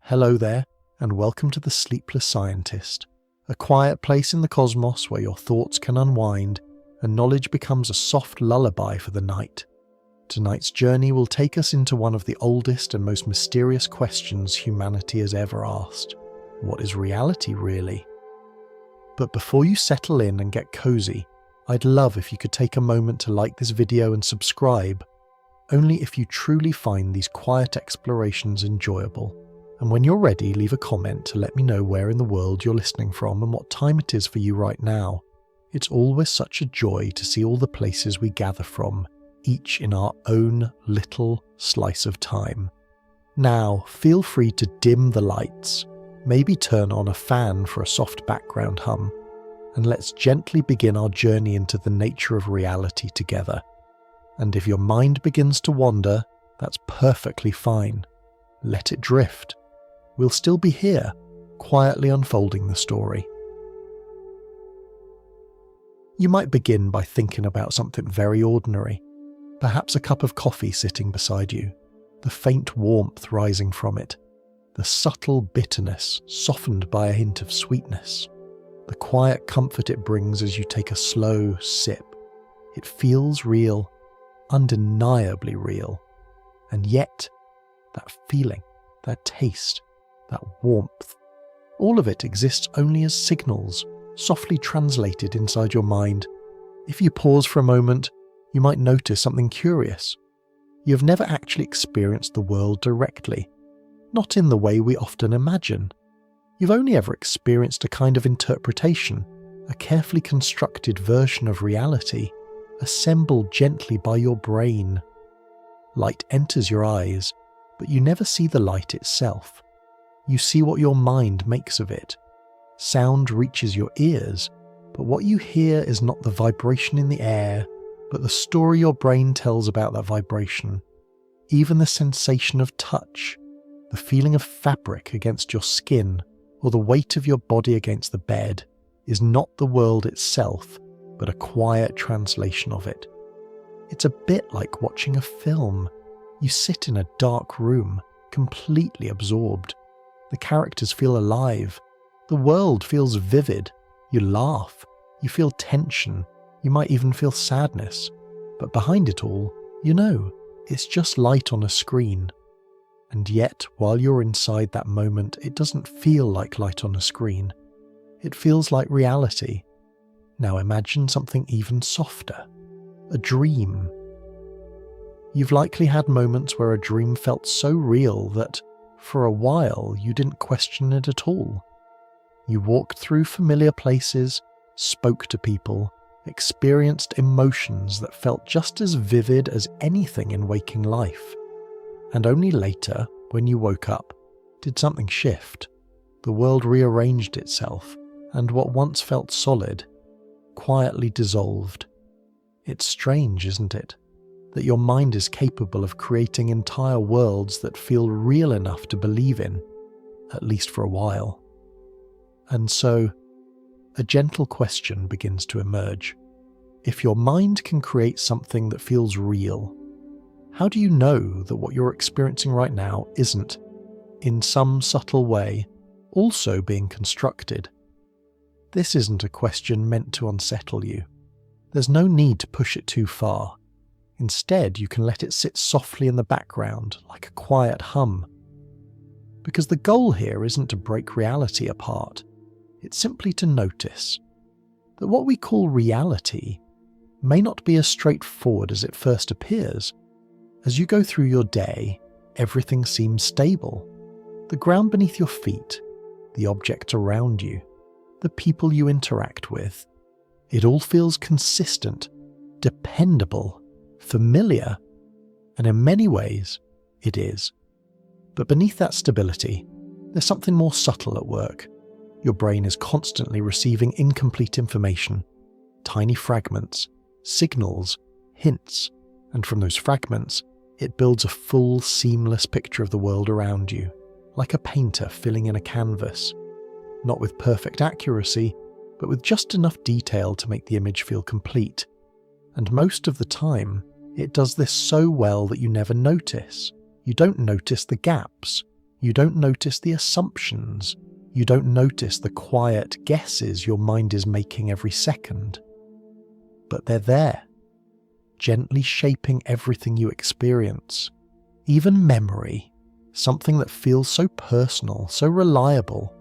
Hello there, and welcome to The Sleepless Scientist, a quiet place in the cosmos where your thoughts can unwind and knowledge becomes a soft lullaby for the night. Tonight's journey will take us into one of the oldest and most mysterious questions humanity has ever asked. What is reality, really? But before you settle in and get cozy, I'd love if you could take a moment to like this video and subscribe, only if you truly find these quiet explorations enjoyable. And when you're ready, leave a comment to let me know where in the world you're listening from and what time it is for you right now. It's always such a joy to see all the places we gather from, each in our own little slice of time. Now, feel free to dim the lights, maybe turn on a fan for a soft background hum, and let's gently begin our journey into the nature of reality together. And if your mind begins to wander, that's perfectly fine. Let it drift. We'll still be here, quietly unfolding the story. You might begin by thinking about something very ordinary, perhaps a cup of coffee sitting beside you, the faint warmth rising from it, the subtle bitterness softened by a hint of sweetness, the quiet comfort it brings as you take a slow sip. It feels real, undeniably real, and yet that feeling, that taste, that warmth, all of it exists only as signals, softly translated inside your mind. If you pause for a moment, you might notice something curious. You have never actually experienced the world directly, not in the way we often imagine. You've only ever experienced a kind of interpretation, a carefully constructed version of reality, assembled gently by your brain. Light enters your eyes, but you never see the light itself. You see what your mind makes of it. Sound reaches your ears, but what you hear is not the vibration in the air, but the story your brain tells about that vibration. Even the sensation of touch, the feeling of fabric against your skin, or the weight of your body against the bed, is not the world itself, but a quiet translation of it. It's a bit like watching a film. You sit in a dark room, completely absorbed. The characters feel alive. The world feels vivid. You laugh. You feel tension. You might even feel sadness. But behind it all, it's just light on a screen. And yet, while you're inside that moment, it doesn't feel like light on a screen. It feels like reality. Now imagine something even softer. A dream. You've likely had moments where a dream felt so real that, for a while, you didn't question it at all. You walked through familiar places, spoke to people, experienced emotions that felt just as vivid as anything in waking life. And only later, when you woke up, did something shift. The world rearranged itself, and what once felt solid, quietly dissolved. It's strange, isn't it? That your mind is capable of creating entire worlds that feel real enough to believe in, at least for a while. And so, a gentle question begins to emerge. If your mind can create something that feels real, how do you know that what you're experiencing right now isn't, in some subtle way, also being constructed? This isn't a question meant to unsettle you. There's no need to push it too far. Instead, you can let it sit softly in the background, like a quiet hum. Because the goal here isn't to break reality apart. It's simply to notice that what we call reality may not be as straightforward as it first appears. As you go through your day, everything seems stable. The ground beneath your feet, the objects around you, the people you interact with, it all feels consistent, dependable, familiar, and in many ways, it is. But beneath that stability, there's something more subtle at work. Your brain is constantly receiving incomplete information, tiny fragments, signals, hints, and from those fragments, it builds a full, seamless picture of the world around you, like a painter filling in a canvas. Not with perfect accuracy, but with just enough detail to make the image feel complete. And most of the time, it does this so well that you never notice. You don't notice the gaps, You don't notice the assumptions. You don't notice the quiet guesses your mind is making every second. But they're there, gently shaping everything you experience. Even memory, something that feels so personal, so reliable,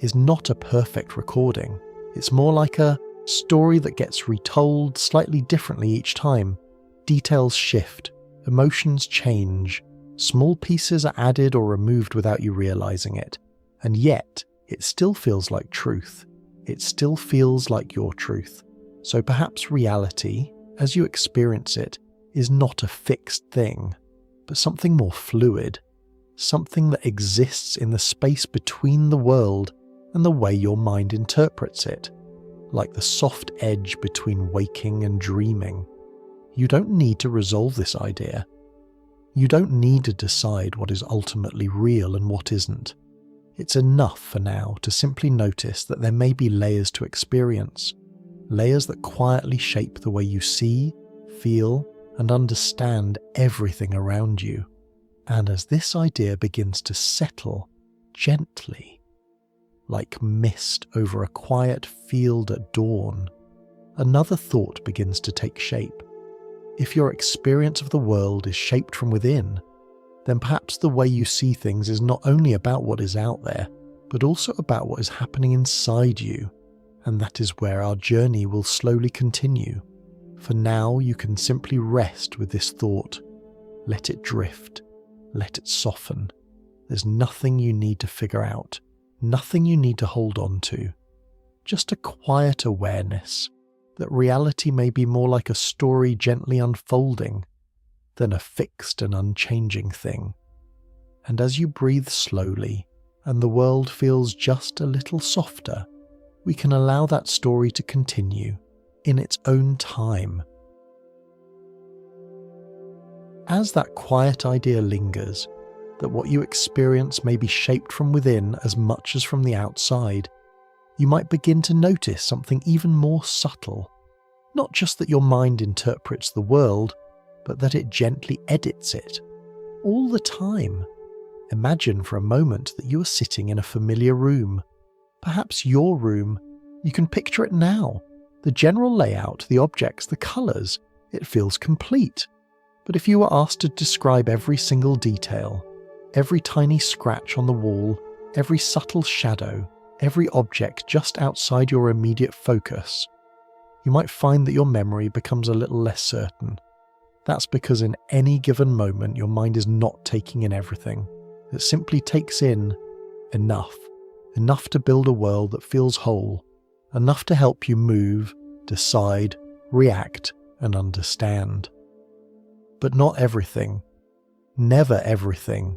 is not a perfect recording. It's more like a story that gets retold slightly differently each time. Details shift, emotions change, small pieces are added or removed without you realizing it, and yet it still feels like truth. It still feels like your truth. So perhaps reality, as you experience it, is not a fixed thing, but something more fluid, something that exists in the space between the world and the way your mind interprets it, like the soft edge between waking and dreaming. You don't need to resolve this idea. You don't need to decide what is ultimately real and what isn't. It's enough for now to simply notice that there may be layers to experience, layers that quietly shape the way you see, feel, and understand everything around you. And as this idea begins to settle gently, like mist over a quiet field at dawn, another thought begins to take shape. If your experience of the world is shaped from within, then perhaps the way you see things is not only about what is out there, but also about what is happening inside you. And that is where our journey will slowly continue. For now, you can simply rest with this thought. Let it drift. Let it soften. There's nothing you need to figure out. Nothing you need to hold on to. Just a quiet awareness that reality may be more like a story gently unfolding than a fixed and unchanging thing. And as you breathe slowly and the world feels just a little softer, we can allow that story to continue in its own time. As that quiet idea lingers, that what you experience may be shaped from within as much as from the outside, you might begin to notice something even more subtle. Not just that your mind interprets the world, but that it gently edits it, all the time. Imagine for a moment that you are sitting in a familiar room. Perhaps your room. You can picture it now. The general layout, the objects, the colours. It feels complete. But if you were asked to describe every single detail, every tiny scratch on the wall, every subtle shadow, every object just outside your immediate focus, you might find that your memory becomes a little less certain. That's because in any given moment your mind is not taking in everything. It simply takes in enough to build a world that feels whole, enough to help you move, decide, react, and understand. But not everything. Never everything.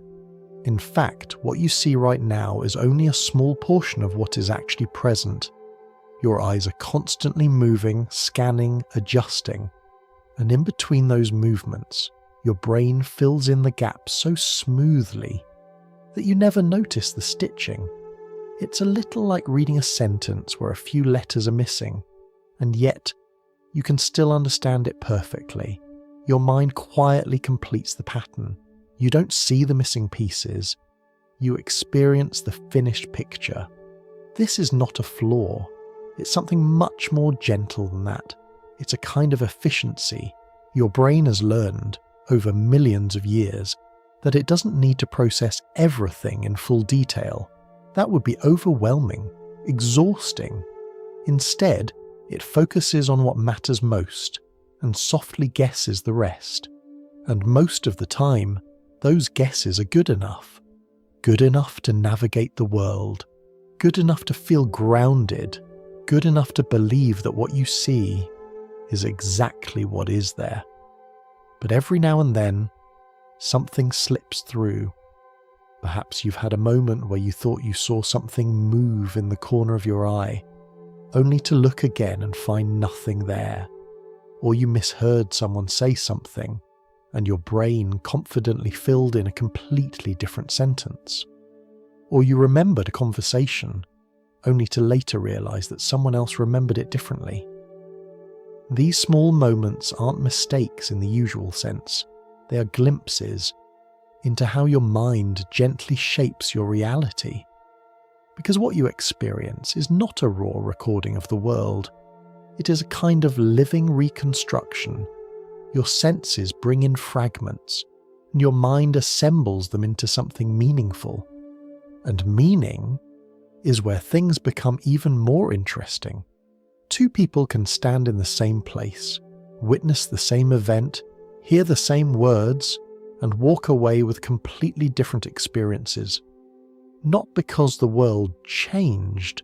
In fact, what you see right now is only a small portion of what is actually present. Your eyes are constantly moving, scanning, adjusting. And in between those movements, your brain fills in the gaps so smoothly that you never notice the stitching. It's a little like reading a sentence where a few letters are missing, and yet you can still understand it perfectly. Your mind quietly completes the pattern. You don't see the missing pieces. You experience the finished picture. This is not a flaw. It's something much more gentle than that. It's a kind of efficiency. Your brain has learned, over millions of years, that it doesn't need to process everything in full detail. That would be overwhelming, exhausting. Instead, it focuses on what matters most and softly guesses the rest. And most of the time, those guesses are good enough. Good enough to navigate the world. Good enough to feel grounded. Good enough to believe that what you see is exactly what is there. But every now and then, something slips through. Perhaps you've had a moment where you thought you saw something move in the corner of your eye, only to look again and find nothing there. Or you misheard someone say something, and your brain confidently filled in a completely different sentence. Or you remembered a conversation, only to later realize that someone else remembered it differently. These small moments aren't mistakes in the usual sense. They are glimpses, into how your mind gently shapes your reality. Because what you experience is not a raw recording of the world. It is a kind of living reconstruction. Your senses bring in fragments, and your mind assembles them into something meaningful. And meaning is where things become even more interesting. Two people can stand in the same place, witness the same event, hear the same words, and walk away with completely different experiences. Not because the world changed,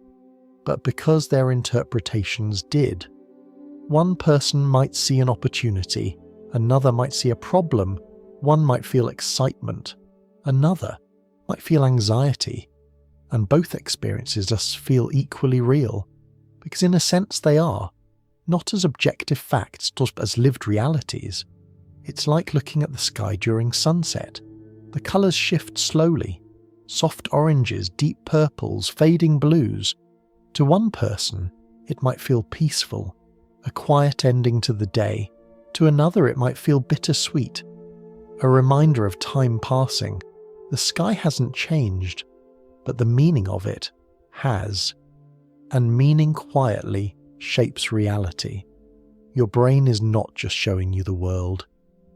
but because their interpretations did. One person might see an opportunity, another might see a problem, one might feel excitement, another might feel anxiety, and both experiences just feel equally real, because in a sense they are, not as objective facts, but as lived realities. It's like looking at the sky during sunset. The colours shift slowly, soft oranges, deep purples, fading blues. To one person, it might feel peaceful, a quiet ending to the day. To another, it might feel bittersweet, a reminder of time passing. The sky hasn't changed, but the meaning of it has. And meaning quietly shapes reality. Your brain is not just showing you the world,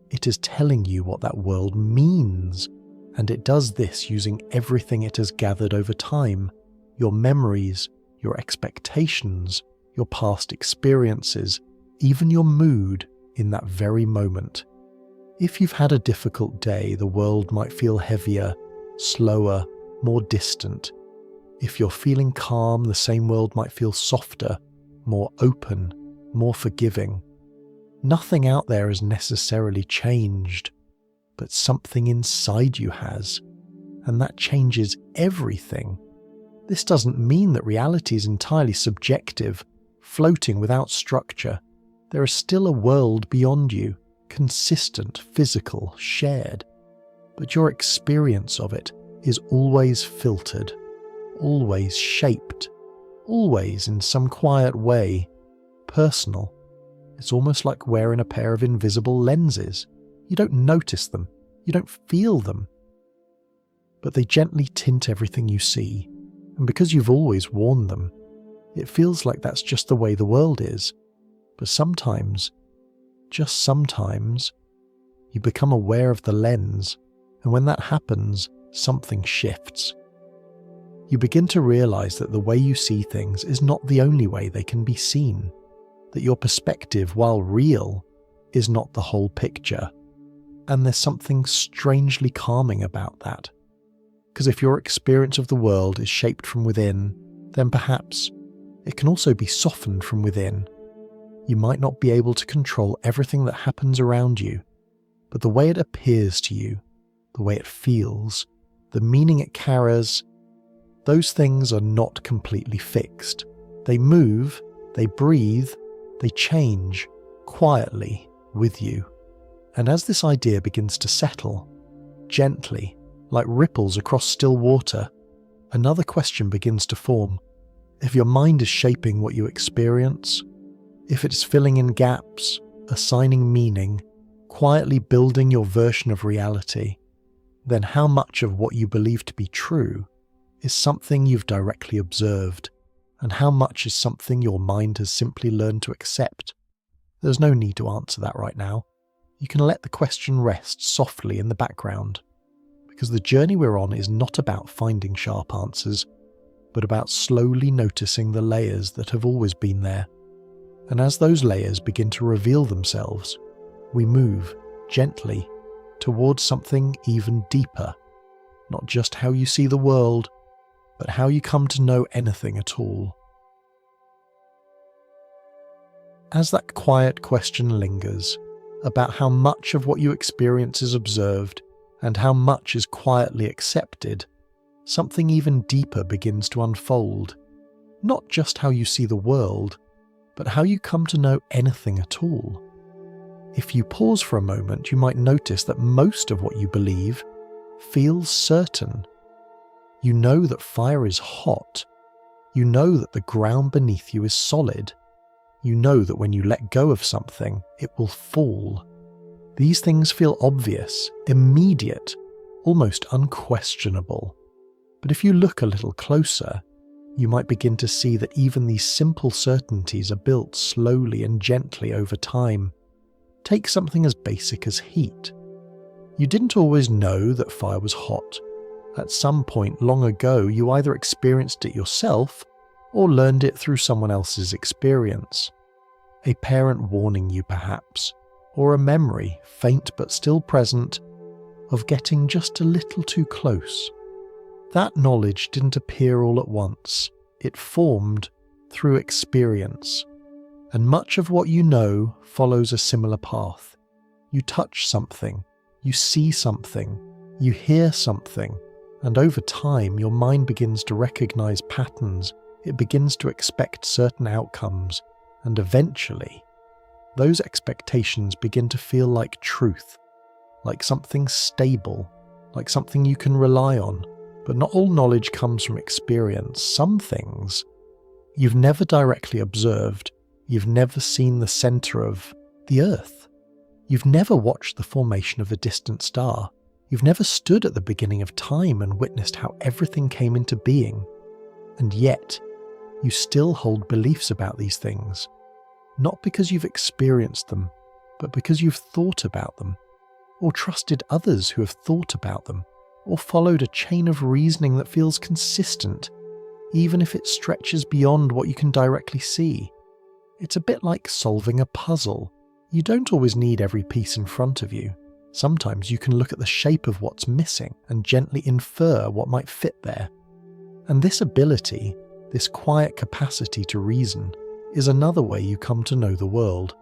it is telling you what that world means. And it does this using everything it has gathered over time, your memories, your expectations, your past experiences, even your mood in that very moment. If you've had a difficult day, the world might feel heavier, slower, more distant. If you're feeling calm, the same world might feel softer, more open, more forgiving. Nothing out there has necessarily changed, but something inside you has, and that changes everything. This doesn't mean that reality is entirely subjective, floating without structure. There is still a world beyond you, consistent, physical, shared. But your experience of it is always filtered, always shaped, always in some quiet way, personal. It's almost like wearing a pair of invisible lenses. You don't notice them, you don't feel them, but they gently tint everything you see, and because you've always worn them, it feels like that's just the way the world is. But sometimes, just sometimes, you become aware of the lens, and when that happens, something shifts. You begin to realize that the way you see things is not the only way they can be seen, that your perspective, while real, is not the whole picture. And there's something strangely calming about that. Because if your experience of the world is shaped from within, then perhaps it can also be softened from within. You might not be able to control everything that happens around you, but the way it appears to you, the way it feels, the meaning it carries, those things are not completely fixed. They move, they breathe, they change, quietly, with you. And as this idea begins to settle, gently, like ripples across still water, another question begins to form. If your mind is shaping what you experience, if it's filling in gaps, assigning meaning, quietly building your version of reality, then how much of what you believe to be true is something you've directly observed, and how much is something your mind has simply learned to accept? There's no need to answer that right now. You can let the question rest softly in the background, because the journey we're on is not about finding sharp answers, but about slowly noticing the layers that have always been there. And as those layers begin to reveal themselves, we move, gently, towards something even deeper. Not just how you see the world, but how you come to know anything at all. As that quiet question lingers, about how much of what you experience is observed and how much is quietly accepted, something even deeper begins to unfold. Not just how you see the world, but how you come to know anything at all. If you pause for a moment, you might notice that most of what you believe feels certain. You know that fire is hot. You know that the ground beneath you is solid. You know that when you let go of something, it will fall. These things feel obvious, immediate, almost unquestionable. But if you look a little closer, you might begin to see that even these simple certainties are built slowly and gently over time. Take something as basic as heat. You didn't always know that fire was hot. At some point long ago, you either experienced it yourself or learned it through someone else's experience. A parent warning you perhaps, or a memory, faint but still present, of getting just a little too close. That knowledge didn't appear all at once. It formed through experience. And much of what you know follows a similar path. You touch something, you see something, you hear something, and over time your mind begins to recognize patterns, it begins to expect certain outcomes, and eventually, those expectations begin to feel like truth, like something stable, like something you can rely on. But not all knowledge comes from experience. Some things you've never directly observed. You've never seen the center of the Earth. You've never watched the formation of a distant star. You've never stood at the beginning of time and witnessed how everything came into being. And yet, you still hold beliefs about these things. Not because you've experienced them, but because you've thought about them, or trusted others who have thought about them, or followed a chain of reasoning that feels consistent, even if it stretches beyond what you can directly see. It's a bit like solving a puzzle. You don't always need every piece in front of you. Sometimes you can look at the shape of what's missing and gently infer what might fit there. And this ability, this quiet capacity to reason, is another way you come to know the world.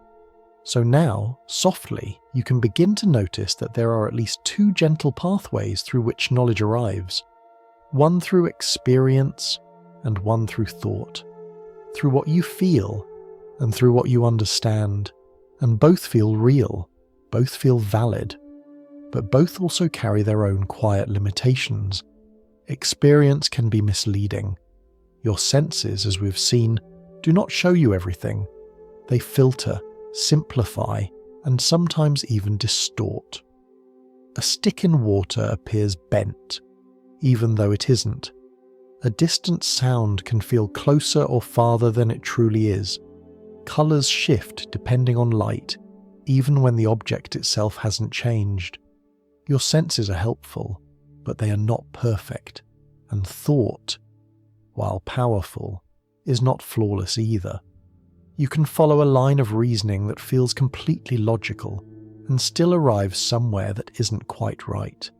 So now, softly, you can begin to notice that there are at least two gentle pathways through which knowledge arrives. One through experience, and one through thought. Through what you feel, and through what you understand. And both feel real, both feel valid. But both also carry their own quiet limitations. Experience can be misleading. Your senses, as we've seen, do not show you everything. They filter, simplify, and sometimes even distort. A stick in water appears bent, even though it isn't. A distant sound can feel closer or farther than it truly is. Colours shift depending on light, even when the object itself hasn't changed. Your senses are helpful, but they are not perfect, and thought, while powerful, is not flawless either. You can follow a line of reasoning that feels completely logical and still arrive somewhere that isn't quite right.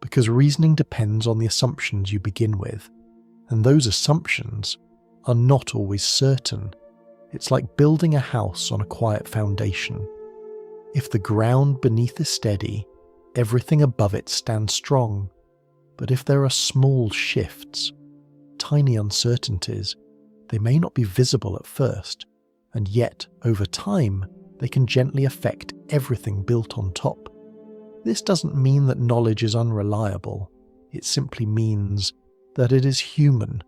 Because reasoning depends on the assumptions you begin with, and those assumptions are not always certain. It's like building a house on a quiet foundation. If the ground beneath is steady, everything above it stands strong. But if there are small shifts, tiny uncertainties, they may not be visible at first, and yet, over time, they can gently affect everything built on top. This doesn't mean that knowledge is unreliable. It simply means that it is human.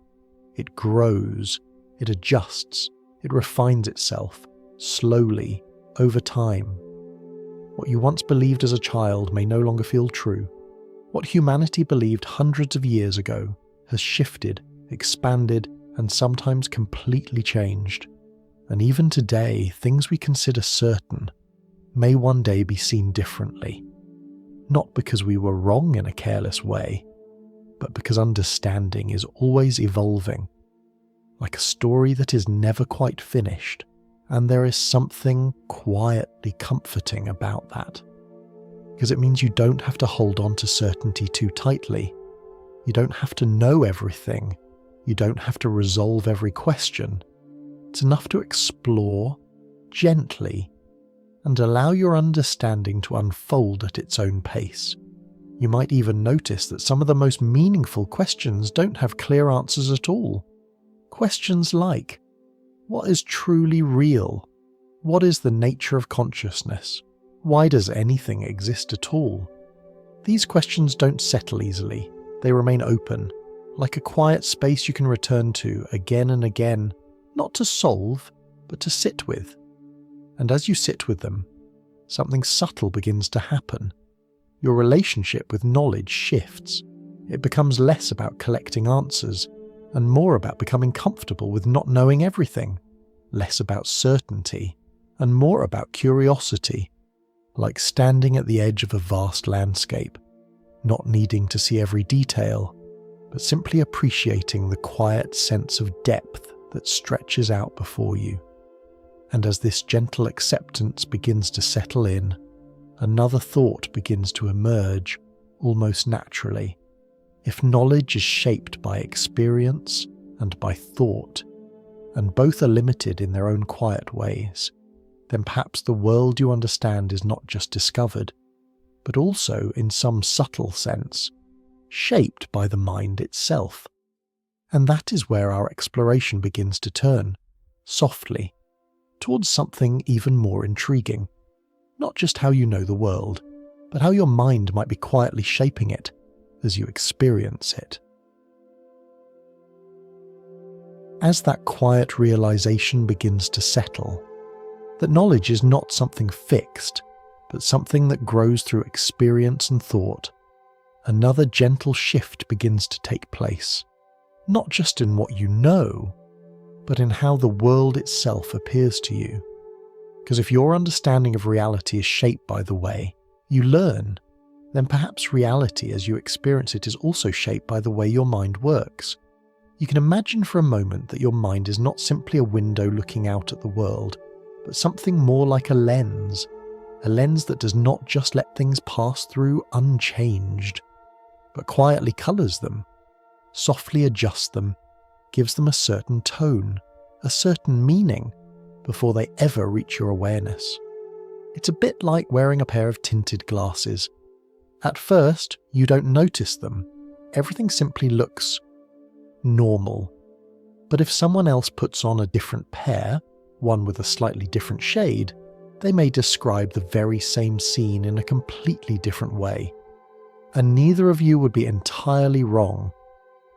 It grows, it adjusts, it refines itself, slowly, over time. What you once believed as a child may no longer feel true. What humanity believed hundreds of years ago has shifted, expanded, and sometimes completely changed. And even today, things we consider certain may one day be seen differently. Not because we were wrong in a careless way, but because understanding is always evolving, like a story that is never quite finished, and there is something quietly comforting about that. Because it means you don't have to hold on to certainty too tightly. You don't have to know everything. You don't have to resolve every question. It's enough to explore gently and allow your understanding to unfold at its own pace. You might even notice that some of the most meaningful questions don't have clear answers at all. Questions like, what is truly real? What is the nature of consciousness? Why does anything exist at all? These questions don't settle easily. They remain open, like a quiet space you can return to again and again, not to solve, but to sit with. And as you sit with them, something subtle begins to happen. your relationship with knowledge shifts. It becomes less about collecting answers and more about becoming comfortable with not knowing everything, less about certainty and more about curiosity, like standing at the edge of a vast landscape, not needing to see every detail, but simply appreciating the quiet sense of depth that stretches out before you. And as this gentle acceptance begins to settle in, another thought begins to emerge almost naturally. If knowledge is shaped by experience and by thought, and both are limited in their own quiet ways, then perhaps the world you understand is not just discovered, but also, in some subtle sense, shaped by the mind itself. And that is where our exploration begins to turn, softly, towards something even more intriguing. Not just how you know the world, but how your mind might be quietly shaping it as you experience it. As that quiet realization begins to settle, that knowledge is not something fixed, but something that grows through experience and thought, another gentle shift begins to take place, not just in what you know, but in how the world itself appears to you. Because if your understanding of reality is shaped by the way you learn, then perhaps reality as you experience it is also shaped by the way your mind works. You can imagine for a moment that your mind is not simply a window looking out at the world, but something more like a lens that does not just let things pass through unchanged, but quietly colours them, softly adjusts them, gives them a certain tone, a certain meaning, before they ever reach your awareness. It's a bit like wearing a pair of tinted glasses. At first, you don't notice them. Everything simply looks normal. But if someone else puts on a different pair, one with a slightly different shade, they may describe the very same scene in a completely different way. And neither of you would be entirely wrong.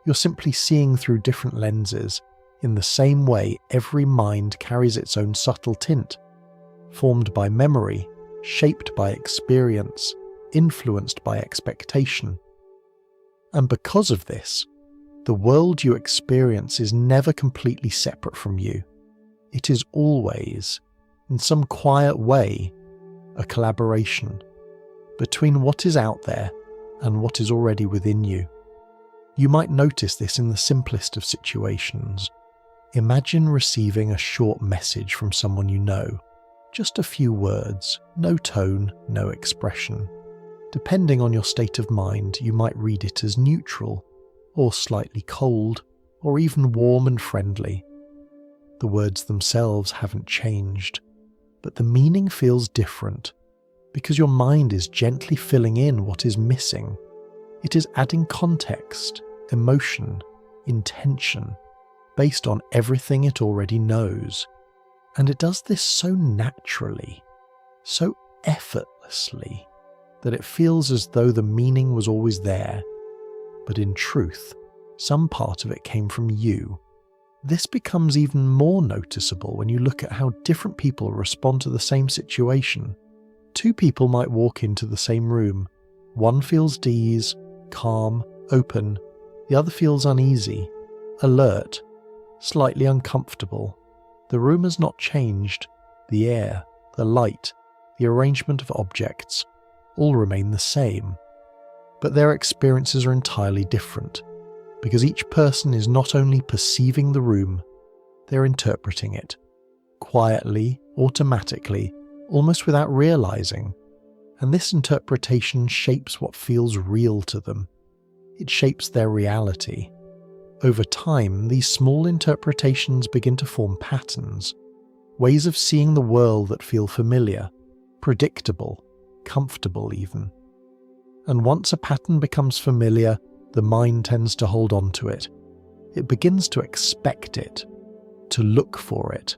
You're simply seeing through different lenses, in the same way every mind carries its own subtle tint, formed by memory, shaped by experience, influenced by expectation. And because of this, the world you experience is never completely separate from you. It is always, in some quiet way, a collaboration between what is out there and what is already within you. You might notice this in the simplest of situations. Imagine receiving a short message from someone you know. Just a few words, no tone, no expression. Depending on your state of mind, you might read it as neutral, or slightly cold, or even warm and friendly. The words themselves haven't changed, but the meaning feels different, because your mind is gently filling in what is missing. It is adding context, emotion, intention, based on everything it already knows. And it does this so naturally, so effortlessly, that it feels as though the meaning was always there. But in truth, some part of it came from you. This becomes even more noticeable when you look at how different people respond to the same situation. Two people might walk into the same room. One feels at ease, calm, open. The other feels uneasy, alert, slightly uncomfortable. The room has not changed. The air, the light, the arrangement of objects, all remain the same. But their experiences are entirely different, because each person is not only perceiving the room, they're interpreting it, quietly, automatically, almost without realizing. And this interpretation shapes what feels real to them. It shapes their reality. Over time, these small interpretations begin to form patterns, ways of seeing the world that feel familiar, predictable, comfortable even. And once a pattern becomes familiar, the mind tends to hold on to it. It begins to expect it, to look for it,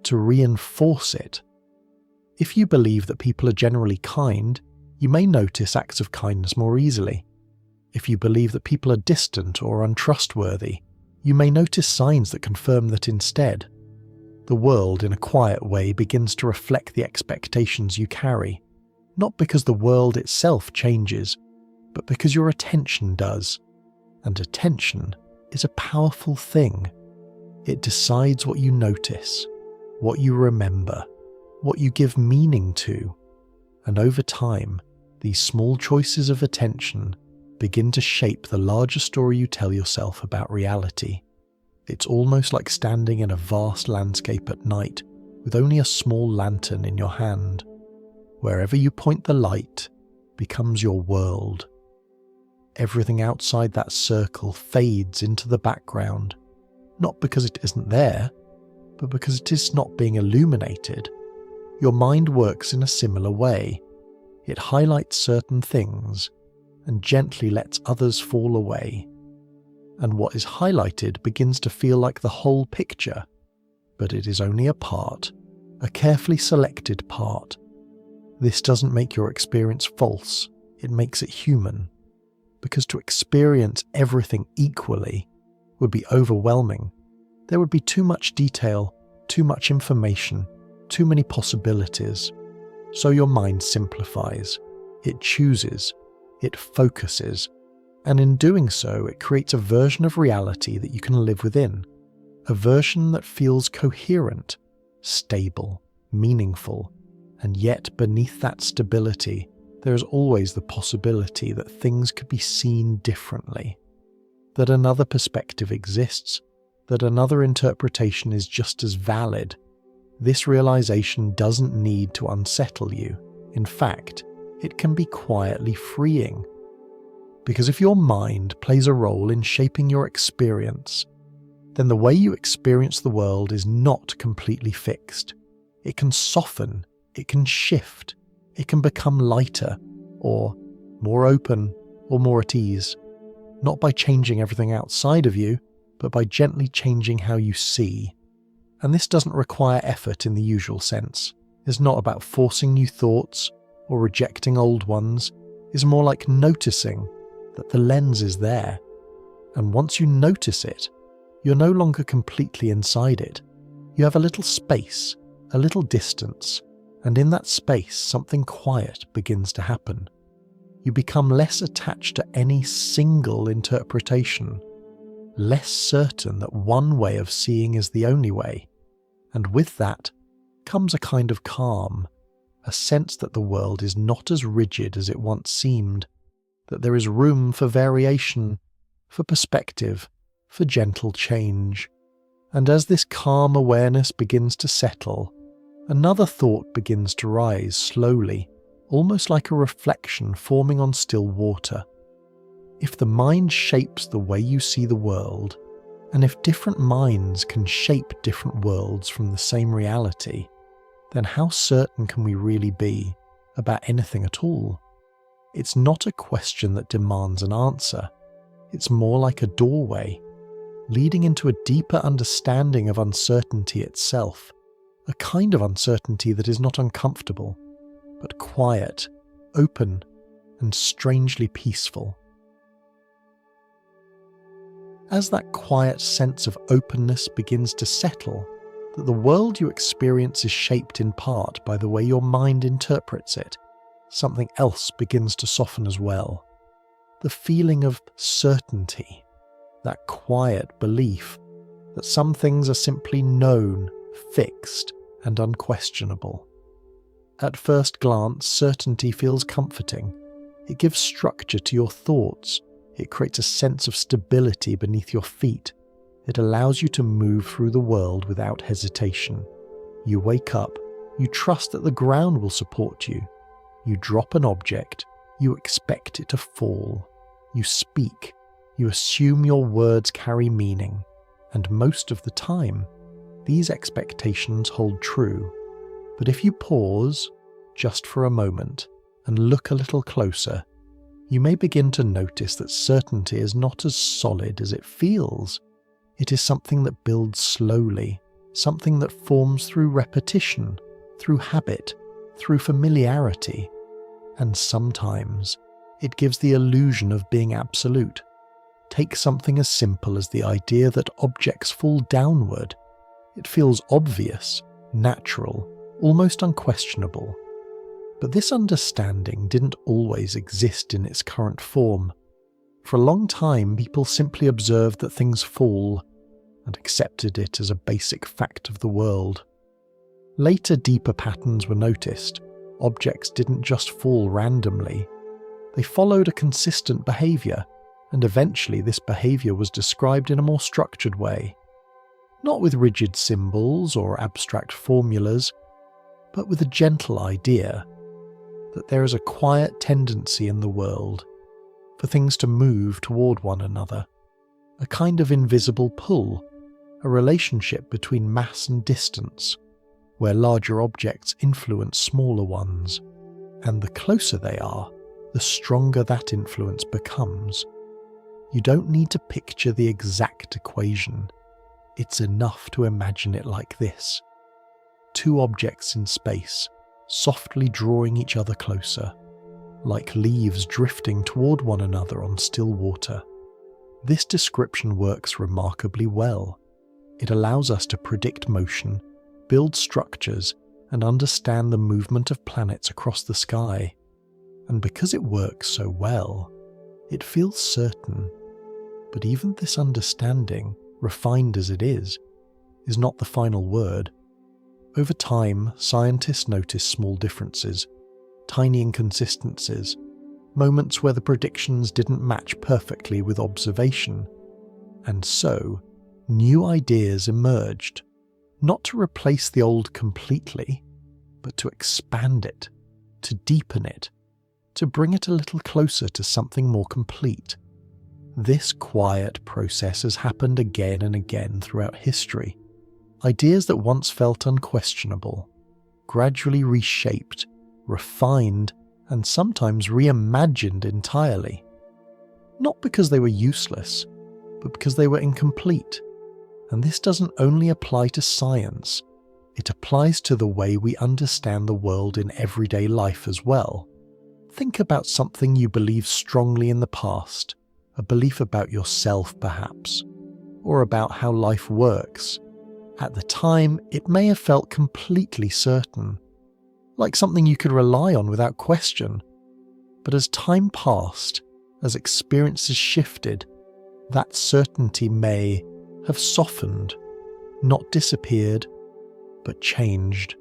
to reinforce it. If you believe that people are generally kind, you may notice acts of kindness more easily. If you believe that people are distant or untrustworthy, you may notice signs that confirm that instead. The world, in a quiet way, begins to reflect the expectations you carry. not because the world itself changes, but because your attention does. And attention is a powerful thing. It decides what you notice, what you remember, what you give meaning to. And over time, these small choices of attention begin to shape the larger story you tell yourself about reality. It's almost like standing in a vast landscape at night with only a small lantern in your hand. Wherever you point the light becomes your world. Everything outside that circle fades into the background, not because it isn't there, but because it is not being illuminated. Your mind works in a similar way. It highlights certain things and gently lets others fall away. And what is highlighted begins to feel like the whole picture, but it is only a part, a carefully selected part. This doesn't make your experience false, it makes it human. Because to experience everything equally would be overwhelming. There would be too much detail, too much information, too many possibilities. So your mind simplifies, it chooses, it focuses, and in doing so it creates a version of reality that you can live within, a version that feels coherent, stable, meaningful, and yet beneath that stability there is always the possibility that things could be seen differently, that another perspective exists, that another interpretation is just as valid. This realization doesn't need to unsettle you. In fact, it can be quietly freeing. Because if your mind plays a role in shaping your experience, then the way you experience the world is not completely fixed. It can soften, it can shift, it can become lighter, or more open, or more at ease. Not by changing everything outside of you, but by gently changing how you see. And this doesn't require effort in the usual sense. It's not about forcing new thoughts or rejecting old ones. It's more like noticing that the lens is there. And once you notice it, you're no longer completely inside it. You have a little space, a little distance, and in that space something quiet begins to happen. You become less attached to any single interpretation, less certain that one way of seeing is the only way. And with that comes a kind of calm, a sense that the world is not as rigid as it once seemed, that there is room for variation, for perspective, for gentle change. And as this calm awareness begins to settle, another thought begins to rise slowly, almost like a reflection forming on still water. If the mind shapes the way you see the world, and if different minds can shape different worlds from the same reality, then how certain can we really be about anything at all? It's not a question that demands an answer. It's more like a doorway, leading into a deeper understanding of uncertainty itself, a kind of uncertainty that is not uncomfortable, but quiet, open, and strangely peaceful. As that quiet sense of openness begins to settle, that the world you experience is shaped in part by the way your mind interprets it, something else begins to soften as well. The feeling of certainty, that quiet belief that some things are simply known, fixed, and unquestionable. At first glance, certainty feels comforting. It gives structure to your thoughts. It creates a sense of stability beneath your feet. It allows you to move through the world without hesitation. You wake up, you trust that the ground will support you. You drop an object, you expect it to fall. You speak, you assume your words carry meaning, and most of the time, these expectations hold true. But if you pause, just for a moment, and look a little closer, you may begin to notice that certainty is not as solid as it feels. It is something that builds slowly, something that forms through repetition, through habit, through familiarity, and sometimes it gives the illusion of being absolute. Take something as simple as the idea that objects fall downward. It feels obvious, natural, almost unquestionable. But this understanding didn't always exist in its current form. For a long time, people simply observed that things fall and accepted it as a basic fact of the world. Later, deeper patterns were noticed. Objects didn't just fall randomly. They followed a consistent behaviour, and eventually this behaviour was described in a more structured way. Not with rigid symbols or abstract formulas, but with a gentle idea that there is a quiet tendency in the world for things to move toward one another, a kind of invisible pull, a relationship between mass and distance, where larger objects influence smaller ones, and the closer they are, the stronger that influence becomes. You don't need to picture the exact equation. It's enough to imagine it like this. Two objects in space, softly drawing each other closer, like leaves drifting toward one another on still water. This description works remarkably well. It allows us to predict motion, build structures, and understand the movement of planets across the sky. And because it works so well, it feels certain. But even this understanding, refined as it is not the final word. Over time, scientists notice small differences, tiny inconsistencies, moments where the predictions didn't match perfectly with observation. And so, new ideas emerged, not to replace the old completely, but to expand it, to deepen it, to bring it a little closer to something more complete. This quiet process has happened again and again throughout history. Ideas that once felt unquestionable, gradually reshaped, refined, and sometimes reimagined entirely. Not because they were useless, but because they were incomplete. And this doesn't only apply to science, it applies to the way we understand the world in everyday life as well. Think about something you believed strongly in the past, a belief about yourself perhaps, or about how life works. At the time, it may have felt completely certain, like something you could rely on without question. But as time passed, as experiences shifted, that certainty may have softened, not disappeared, but changed,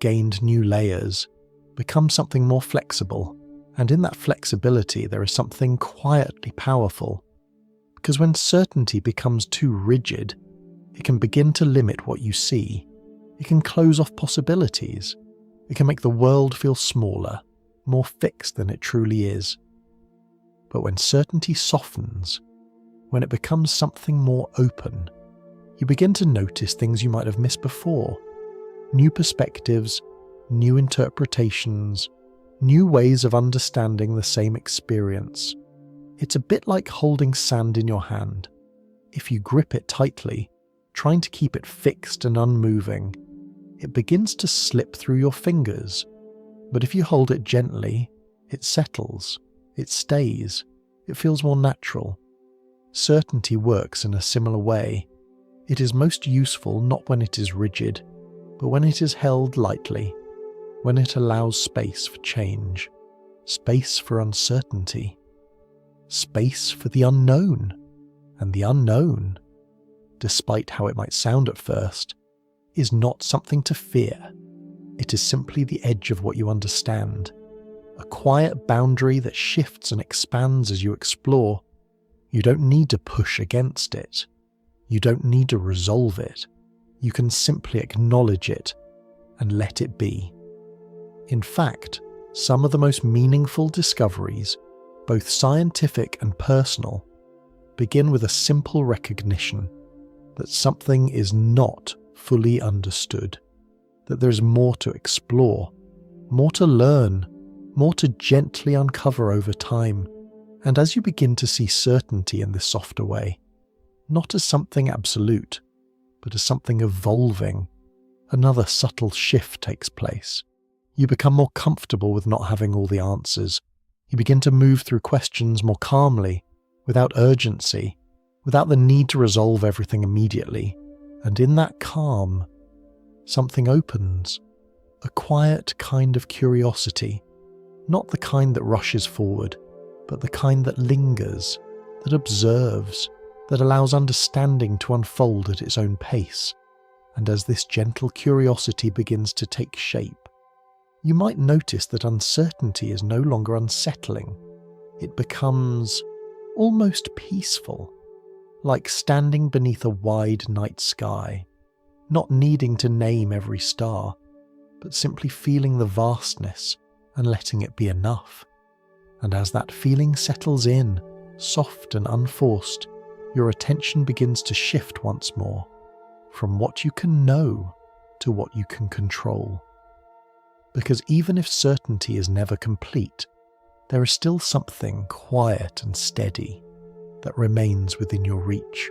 gained new layers, become something more flexible. And in that flexibility there is something quietly powerful. Because when certainty becomes too rigid, it can begin to limit what you see. It can close off possibilities. It can make the world feel smaller, more fixed than it truly is. But when certainty softens, when it becomes something more open, you begin to notice things you might have missed before. New perspectives, new interpretations, new ways of understanding the same experience. It's a bit like holding sand in your hand. If you grip it tightly, trying to keep it fixed and unmoving, it begins to slip through your fingers. But if you hold it gently, it settles, it stays, it feels more natural. Certainty works in a similar way. It is most useful not when it is rigid, but when it is held lightly, when it allows space for change, space for uncertainty, space for the unknown. And the unknown, despite how it might sound at first, is not something to fear. It is simply the edge of what you understand, a quiet boundary that shifts and expands as you explore. You don't need to push against it. You don't need to resolve it. You can simply acknowledge it and let it be. In fact, some of the most meaningful discoveries, both scientific and personal, begin with a simple recognition that something is not fully understood, that there is more to explore, more to learn, more to gently uncover over time. And as you begin to see certainty in this softer way, not as something absolute, but as something evolving, another subtle shift takes place. You become more comfortable with not having all the answers. You begin to move through questions more calmly, without urgency, without the need to resolve everything immediately. And in that calm, something opens a quiet kind of curiosity, not the kind that rushes forward, but the kind that lingers, that observes, that allows understanding to unfold at its own pace. And as this gentle curiosity begins to take shape, you might notice that uncertainty is no longer unsettling. It becomes almost peaceful, like standing beneath a wide night sky, not needing to name every star, but simply feeling the vastness and letting it be enough. And as that feeling settles in, soft and unforced, your attention begins to shift once more, from what you can know to what you can control. Because even if certainty is never complete, there is still something quiet and steady that remains within your reach.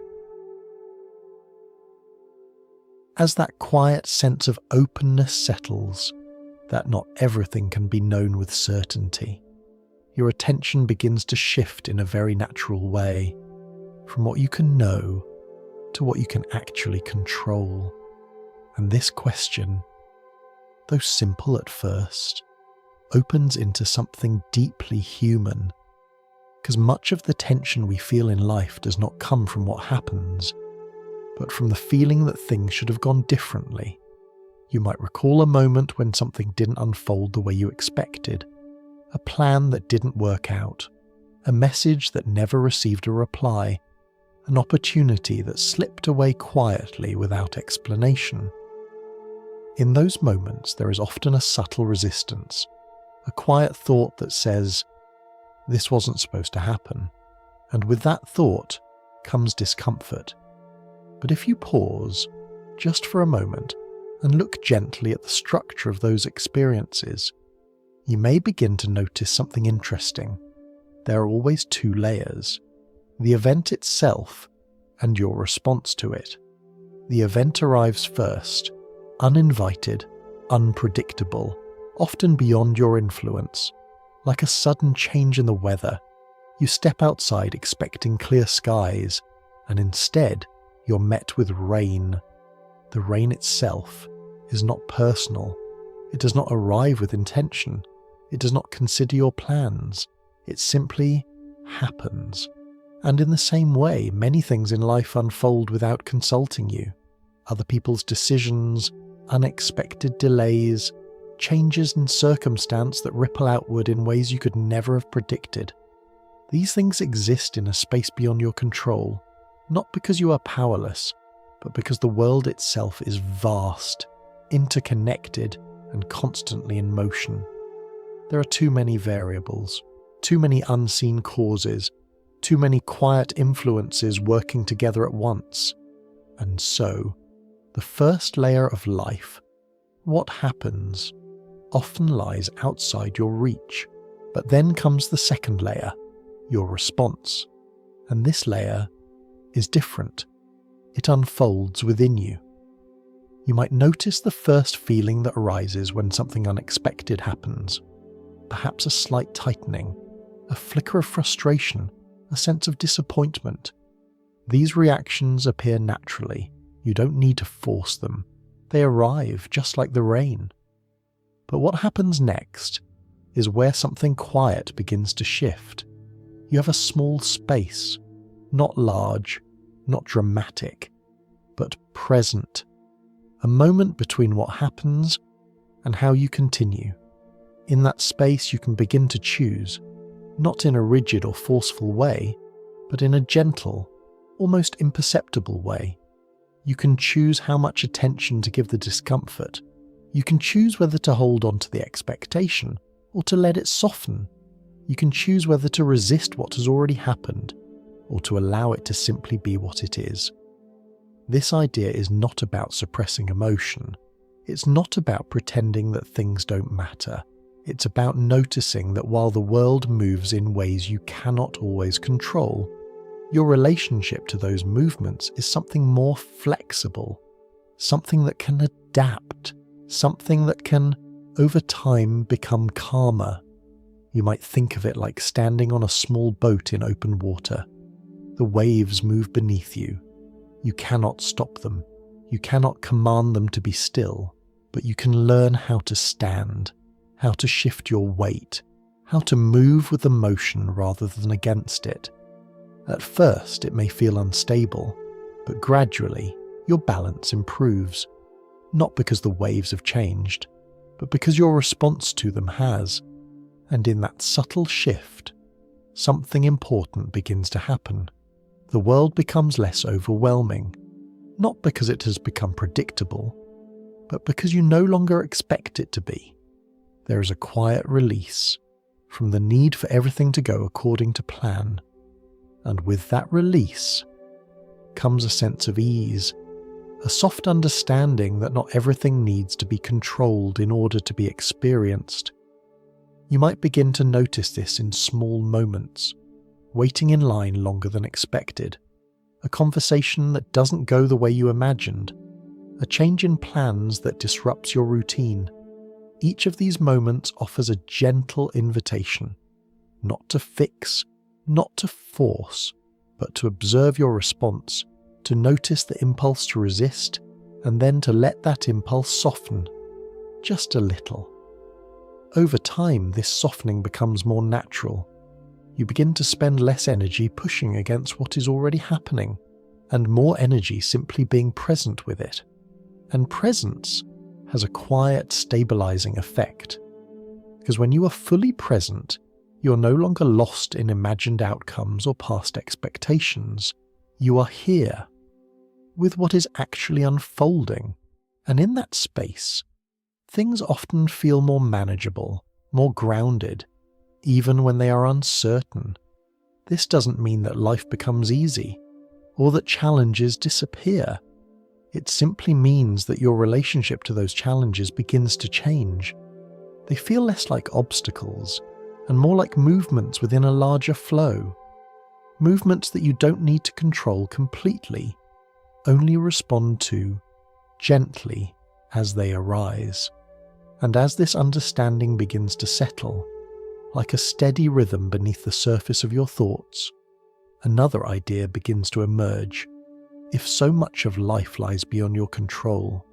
As that quiet sense of openness settles, that not everything can be known with certainty, your attention begins to shift in a very natural way, from what you can know to what you can actually control. And this question, though simple at first, opens into something deeply human, because much of the tension we feel in life does not come from what happens, but from the feeling that things should have gone differently. You might recall a moment when something didn't unfold the way you expected, a plan that didn't work out, a message that never received a reply, an opportunity that slipped away quietly without explanation. In those moments, there is often a subtle resistance, a quiet thought that says, "This wasn't supposed to happen." And with that thought comes discomfort. But if you pause, just for a moment, and look gently at the structure of those experiences, you may begin to notice something interesting. There are always two layers: the event itself and your response to it. The event arrives first, uninvited, unpredictable, often beyond your influence. Like a sudden change in the weather, you step outside expecting clear skies, and instead you're met with rain. The rain itself is not personal. It does not arrive with intention. It does not consider your plans. It simply happens. And in the same way, many things in life unfold without consulting you. Other people's decisions, unexpected delays, changes in circumstance that ripple outward in ways you could never have predicted. These things exist in a space beyond your control, not because you are powerless, but because the world itself is vast, interconnected, and constantly in motion. There are too many variables, too many unseen causes, too many quiet influences working together at once. And so, the first layer of life, what happens, often lies outside your reach. But then comes the second layer, your response. And this layer is different. It unfolds within you. You might notice the first feeling that arises when something unexpected happens. Perhaps a slight tightening, a flicker of frustration, a sense of disappointment. These reactions appear naturally. You don't need to force them. They arrive just like the rain. But what happens next is where something quiet begins to shift. You have a small space, not large, not dramatic, but present. A moment between what happens and how you continue. In that space you can begin to choose, not in a rigid or forceful way, but in a gentle, almost imperceptible way. You can choose how much attention to give the discomfort. You can choose whether to hold on to the expectation or to let it soften. You can choose whether to resist what has already happened or to allow it to simply be what it is. This idea is not about suppressing emotion. It's not about pretending that things don't matter. It's about noticing that while the world moves in ways you cannot always control, your relationship to those movements is something more flexible, something that can adapt, something that can, over time, become calmer. You might think of it like standing on a small boat in open water. The waves move beneath you. You cannot stop them. You cannot command them to be still, but you can learn how to stand, how to shift your weight, how to move with the motion rather than against it. At first, it may feel unstable, but gradually, your balance improves, not because the waves have changed, but because your response to them has. And in that subtle shift, something important begins to happen. The world becomes less overwhelming, not because it has become predictable, but because you no longer expect it to be. There is a quiet release from the need for everything to go according to plan, and with that release comes a sense of ease, a soft understanding that not everything needs to be controlled in order to be experienced. You might begin to notice this in small moments, waiting in line longer than expected, a conversation that doesn't go the way you imagined, a change in plans that disrupts your routine. Each of these moments offers a gentle invitation, not to fix, not to force, but to observe your response, to notice the impulse to resist, and then to let that impulse soften, just a little. Over time, this softening becomes more natural. You begin to spend less energy pushing against what is already happening, and more energy simply being present with it. And presence has a quiet, stabilizing effect. Because when you are fully present, you're no longer lost in imagined outcomes or past expectations. You are here, with what is actually unfolding. And in that space, things often feel more manageable, more grounded, even when they are uncertain. This doesn't mean that life becomes easy, or that challenges disappear. It simply means that your relationship to those challenges begins to change. They feel less like obstacles, and more like movements within a larger flow. Movements that you don't need to control completely, only respond to, gently, as they arise. And as this understanding begins to settle, like a steady rhythm beneath the surface of your thoughts, another idea begins to emerge. If so much of life lies beyond your control,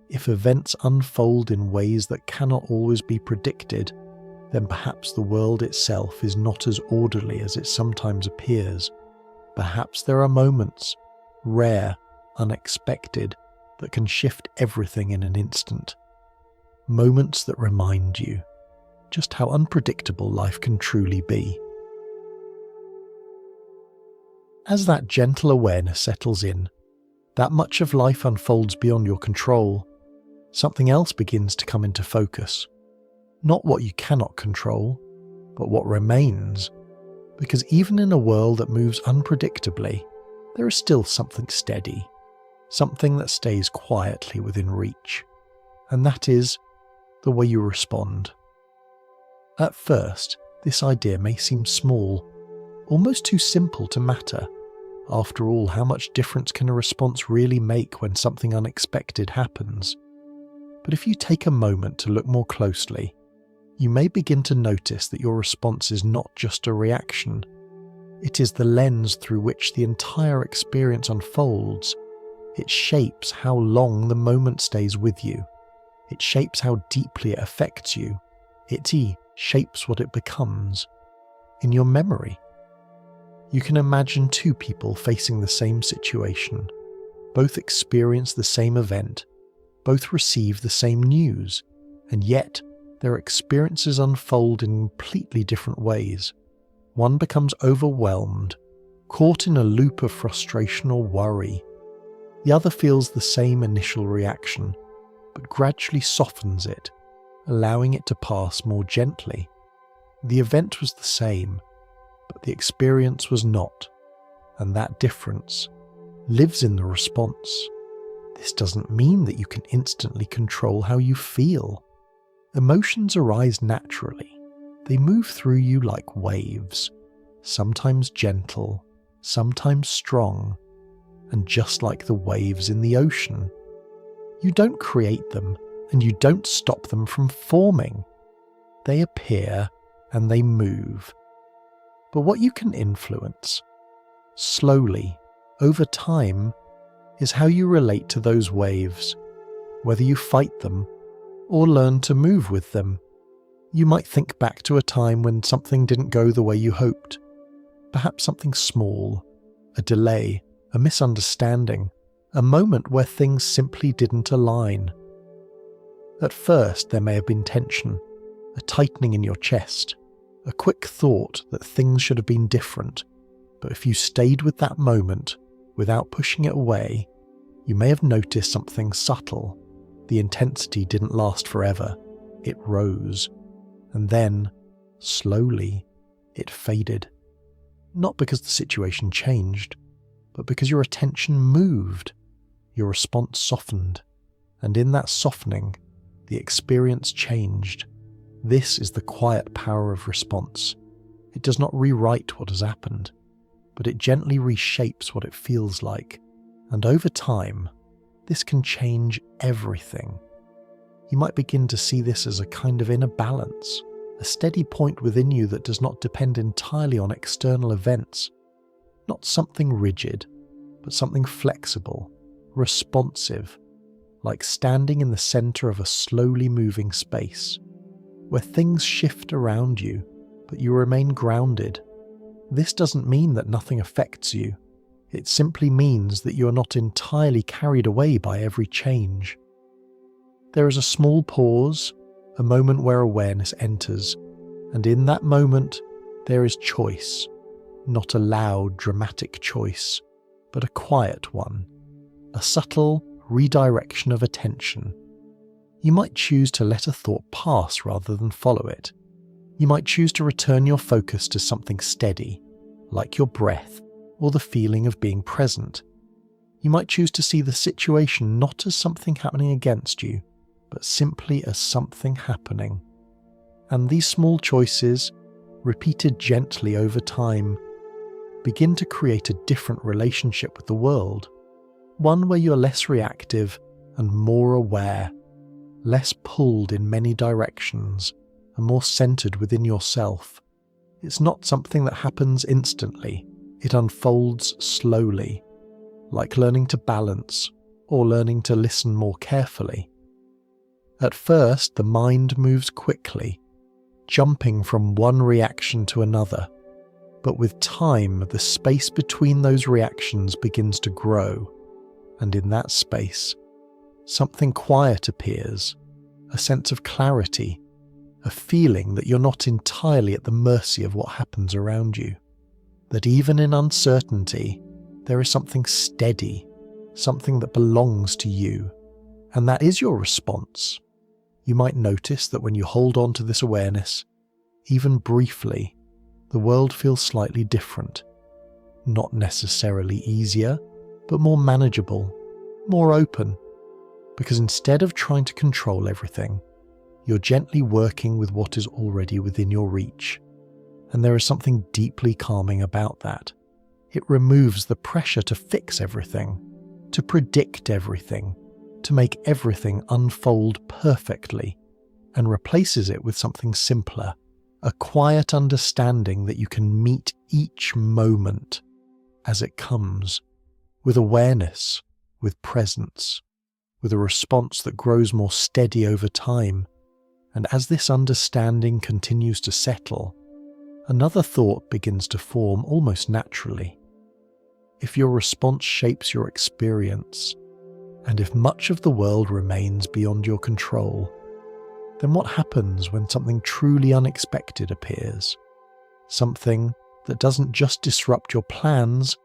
if events unfold in ways that cannot always be predicted, then perhaps the world itself is not as orderly as it sometimes appears. Perhaps there are moments, rare, unexpected, that can shift everything in an instant. Moments that remind you just how unpredictable life can truly be. As that gentle awareness settles in, that much of life unfolds beyond your control, something else begins to come into focus. Not what you cannot control, but what remains. Because even in a world that moves unpredictably, there is still something steady, something that stays quietly within reach. And that is the way you respond. At first, this idea may seem small, almost too simple to matter. After all, how much difference can a response really make when something unexpected happens? But if you take a moment to look more closely, you may begin to notice that your response is not just a reaction. It is the lens through which the entire experience unfolds. It shapes how long the moment stays with you. It shapes how deeply it affects you. It shapes what it becomes. In your memory, you can imagine two people facing the same situation. Both experience the same event. Both receive the same news. And yet, their experiences unfold in completely different ways. One becomes overwhelmed, caught in a loop of frustration or worry. The other feels the same initial reaction, but gradually softens it, allowing it to pass more gently. The event was the same, but the experience was not, and that difference lives in the response. This doesn't mean that you can instantly control how you feel. Emotions arise naturally. They move through you like waves, sometimes gentle, sometimes strong, and just like the waves in the ocean. You don't create them, and you don't stop them from forming. They appear and they move. But what you can influence, slowly, over time, is how you relate to those waves, whether you fight them or learn to move with them. You might think back to a time when something didn't go the way you hoped. Perhaps something small, a delay, a misunderstanding, a moment where things simply didn't align. At first, there may have been tension, a tightening in your chest, a quick thought that things should have been different. But if you stayed with that moment, without pushing it away, you may have noticed something subtle. The intensity didn't last forever. It rose. And then, slowly, it faded. Not because the situation changed, but because your attention moved. Your response softened. And in that softening, the experience changed. This is the quiet power of response. It does not rewrite what has happened, but it gently reshapes what it feels like. And over time, this can change everything. You might begin to see this as a kind of inner balance, a steady point within you that does not depend entirely on external events. Not something rigid, but something flexible, responsive, like standing in the center of a slowly moving space, where things shift around you, but you remain grounded. This doesn't mean that nothing affects you. It simply means that you are not entirely carried away by every change. There is a small pause, a moment where awareness enters, and in that moment there is choice, not a loud, dramatic choice, but a quiet one, a subtle redirection of attention. You might choose to let a thought pass rather than follow it. You might choose to return your focus to something steady, like your breath or the feeling of being present. You might choose to see the situation not as something happening against you, but simply as something happening. And these small choices, repeated gently over time, begin to create a different relationship with the world, one where you're less reactive and more aware, less pulled in many directions and more centered within yourself. It's not something that happens instantly. It unfolds slowly, like learning to balance or learning to listen more carefully. At first, the mind moves quickly, jumping from one reaction to another. But with time, the space between those reactions begins to grow, and in that space, something quiet appears, a sense of clarity, a feeling that you're not entirely at the mercy of what happens around you. That even in uncertainty, there is something steady, something that belongs to you, and that is your response. You might notice that when you hold on to this awareness, even briefly, the world feels slightly different. Not necessarily easier, but more manageable, more open, because instead of trying to control everything, you're gently working with what is already within your reach. And there is something deeply calming about that. It removes the pressure to fix everything, to predict everything, to make everything unfold perfectly, and replaces it with something simpler, a quiet understanding that you can meet each moment as it comes, with awareness, with presence, with a response that grows more steady over time. And as this understanding continues to settle, another thought begins to form almost naturally. If your response shapes your experience, and if much of the world remains beyond your control, then what happens when something truly unexpected appears? Something that doesn't just disrupt your plans,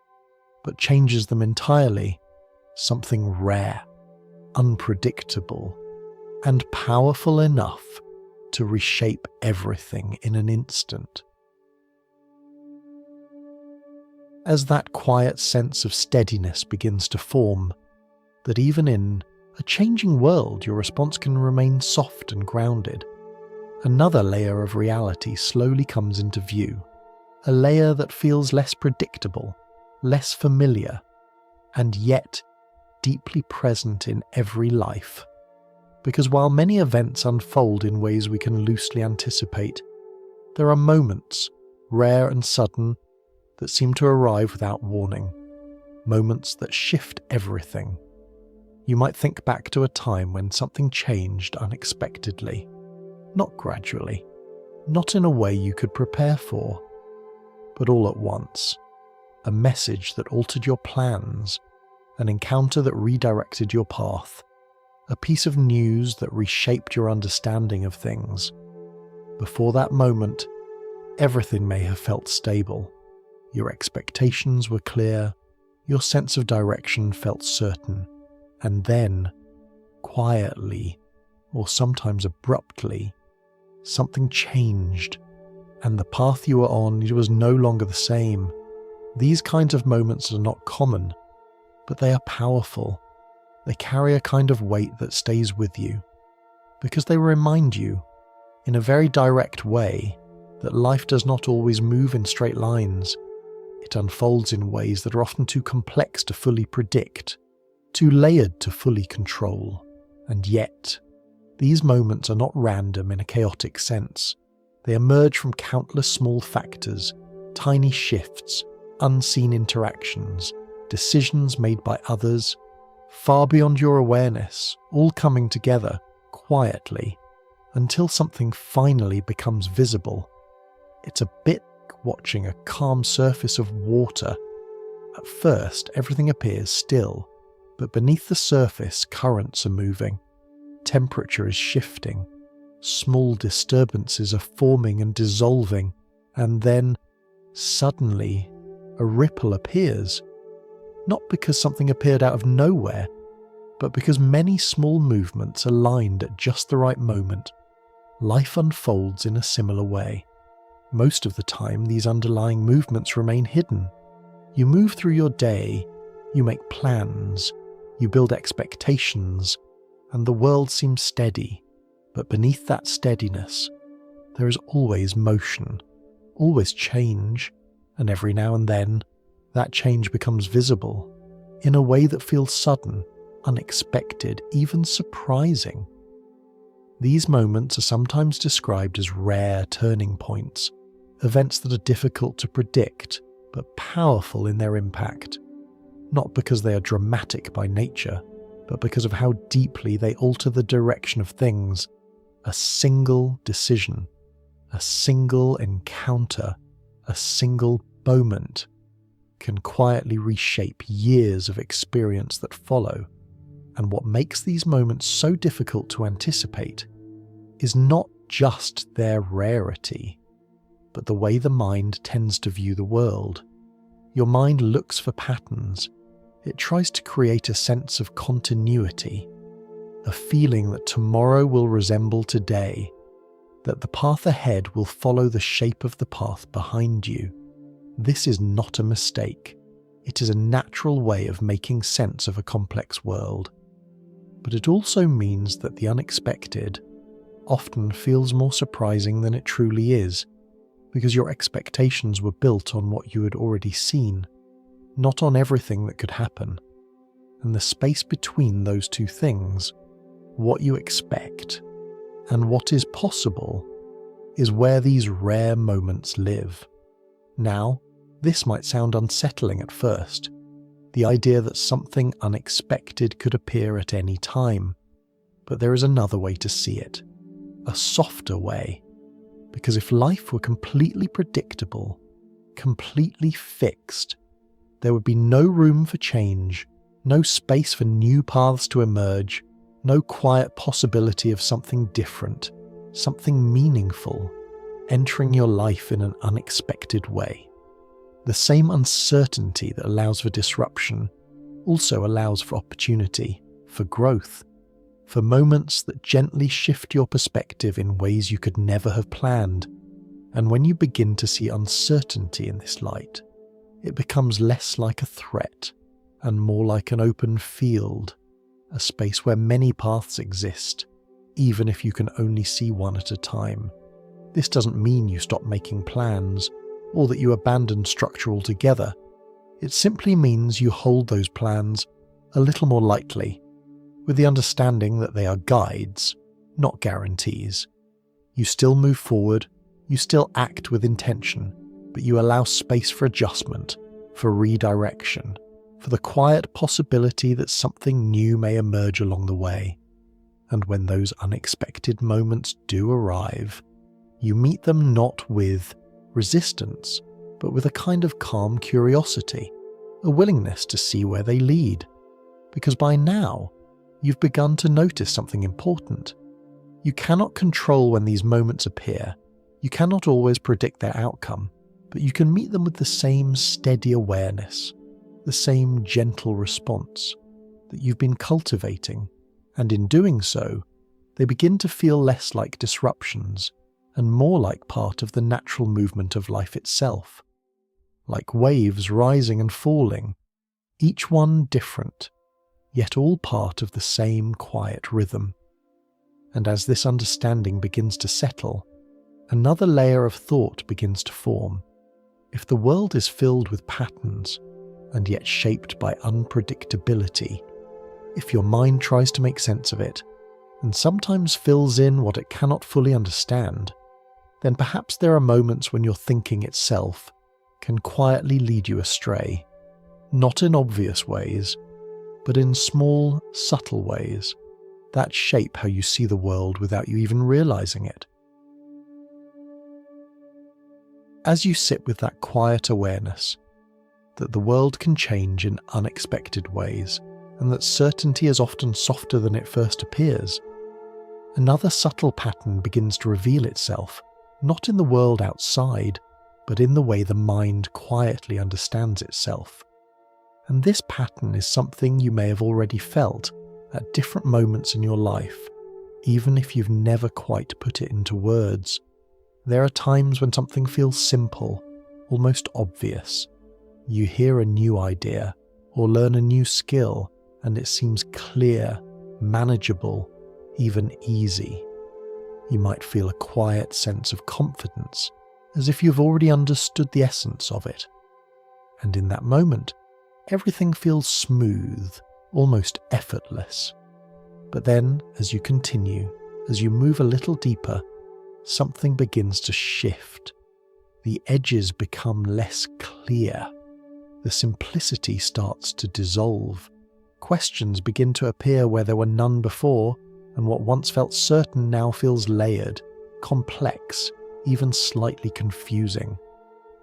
but changes them entirely. Something rare, unpredictable, and powerful enough to reshape everything in an instant. As that quiet sense of steadiness begins to form, that even in a changing world your response can remain soft and grounded, another layer of reality slowly comes into view, a layer that feels less predictable, less familiar, and yet deeply present in every life. Because while many events unfold in ways we can loosely anticipate, there are moments, rare and sudden, that seem to arrive without warning, moments that shift everything. You might think back to a time when something changed unexpectedly, not gradually, not in a way you could prepare for, but all at once. A message that altered your plans, an encounter that redirected your path, a piece of news that reshaped your understanding of things. Before that moment, everything may have felt stable. Your expectations were clear, your sense of direction felt certain, and then, quietly, or sometimes abruptly, something changed, and the path you were on was no longer the same. These kinds of moments are not common, but they are powerful. They carry a kind of weight that stays with you, because they remind you, in a very direct way, that life does not always move in straight lines. It unfolds in ways that are often too complex to fully predict, too layered to fully control. And yet, these moments are not random in a chaotic sense. They emerge from countless small factors, tiny shifts, unseen interactions, decisions made by others, far beyond your awareness, all coming together quietly until something finally becomes visible. It's a bit like watching a calm surface of water. At first, everything appears still, but beneath the surface, currents are moving. Temperature is shifting. Small disturbances are forming and dissolving, and then, suddenly, a ripple appears. Not because something appeared out of nowhere, but because many small movements aligned at just the right moment. Life unfolds in a similar way. Most of the time, these underlying movements remain hidden. You move through your day, you make plans, you build expectations, and the world seems steady. But beneath that steadiness, there is always motion, always change, and every now and then, that change becomes visible in a way that feels sudden, unexpected, even surprising. These moments are sometimes described as rare turning points, events that are difficult to predict, but powerful in their impact, not because they are dramatic by nature, but because of how deeply they alter the direction of things. A single decision, a single encounter, a single moment can quietly reshape years of experience that follow. And what makes these moments so difficult to anticipate is not just their rarity, but the way the mind tends to view the world. Your mind looks for patterns. It tries to create a sense of continuity, a feeling that tomorrow will resemble today, that the path ahead will follow the shape of the path behind you. This is not a mistake. It is a natural way of making sense of a complex world. But it also means that the unexpected often feels more surprising than it truly is, because your expectations were built on what you had already seen, not on everything that could happen. And the space between those two things, what you expect and what is possible, is where these rare moments live. Now, this might sound unsettling at first, the idea that something unexpected could appear at any time, but there is another way to see it, a softer way, because if life were completely predictable, completely fixed, there would be no room for change, no space for new paths to emerge, no quiet possibility of something different, something meaningful, entering your life in an unexpected way. The same uncertainty that allows for disruption also allows for opportunity, for growth, for moments that gently shift your perspective in ways you could never have planned. And when you begin to see uncertainty in this light, it becomes less like a threat and more like an open field, a space where many paths exist, even if you can only see one at a time. This doesn't mean you stop making plans, or that you abandon structure altogether. It simply means you hold those plans a little more lightly, with the understanding that they are guides, not guarantees. You still move forward, you still act with intention, but you allow space for adjustment, for redirection, for the quiet possibility that something new may emerge along the way. And when those unexpected moments do arrive, you meet them not with resistance, but with a kind of calm curiosity, a willingness to see where they lead. Because by now, you've begun to notice something important. You cannot control when these moments appear. You cannot always predict their outcome, but you can meet them with the same steady awareness, the same gentle response that you've been cultivating, and in doing so, they begin to feel less like disruptions and more like part of the natural movement of life itself. Like waves rising and falling, each one different, yet all part of the same quiet rhythm. And as this understanding begins to settle, another layer of thought begins to form. If the world is filled with patterns, and yet shaped by unpredictability, if your mind tries to make sense of it, and sometimes fills in what it cannot fully understand, then perhaps there are moments when your thinking itself can quietly lead you astray, not in obvious ways, but in small, subtle ways that shape how you see the world without you even realizing it. As you sit with that quiet awareness that the world can change in unexpected ways, and that certainty is often softer than it first appears, another subtle pattern begins to reveal itself, not in the world outside, but in the way the mind quietly understands itself. And this pattern is something you may have already felt at different moments in your life, even if you've never quite put it into words. There are times when something feels simple, almost obvious. You hear a new idea or learn a new skill, and it seems clear, manageable, even easy. You might feel a quiet sense of confidence, as if you've already understood the essence of it. And in that moment, everything feels smooth, almost effortless. But then, as you continue, as you move a little deeper, something begins to shift. The edges become less clear. The simplicity starts to dissolve. Questions begin to appear where there were none before, and what once felt certain now feels layered, complex, even slightly confusing.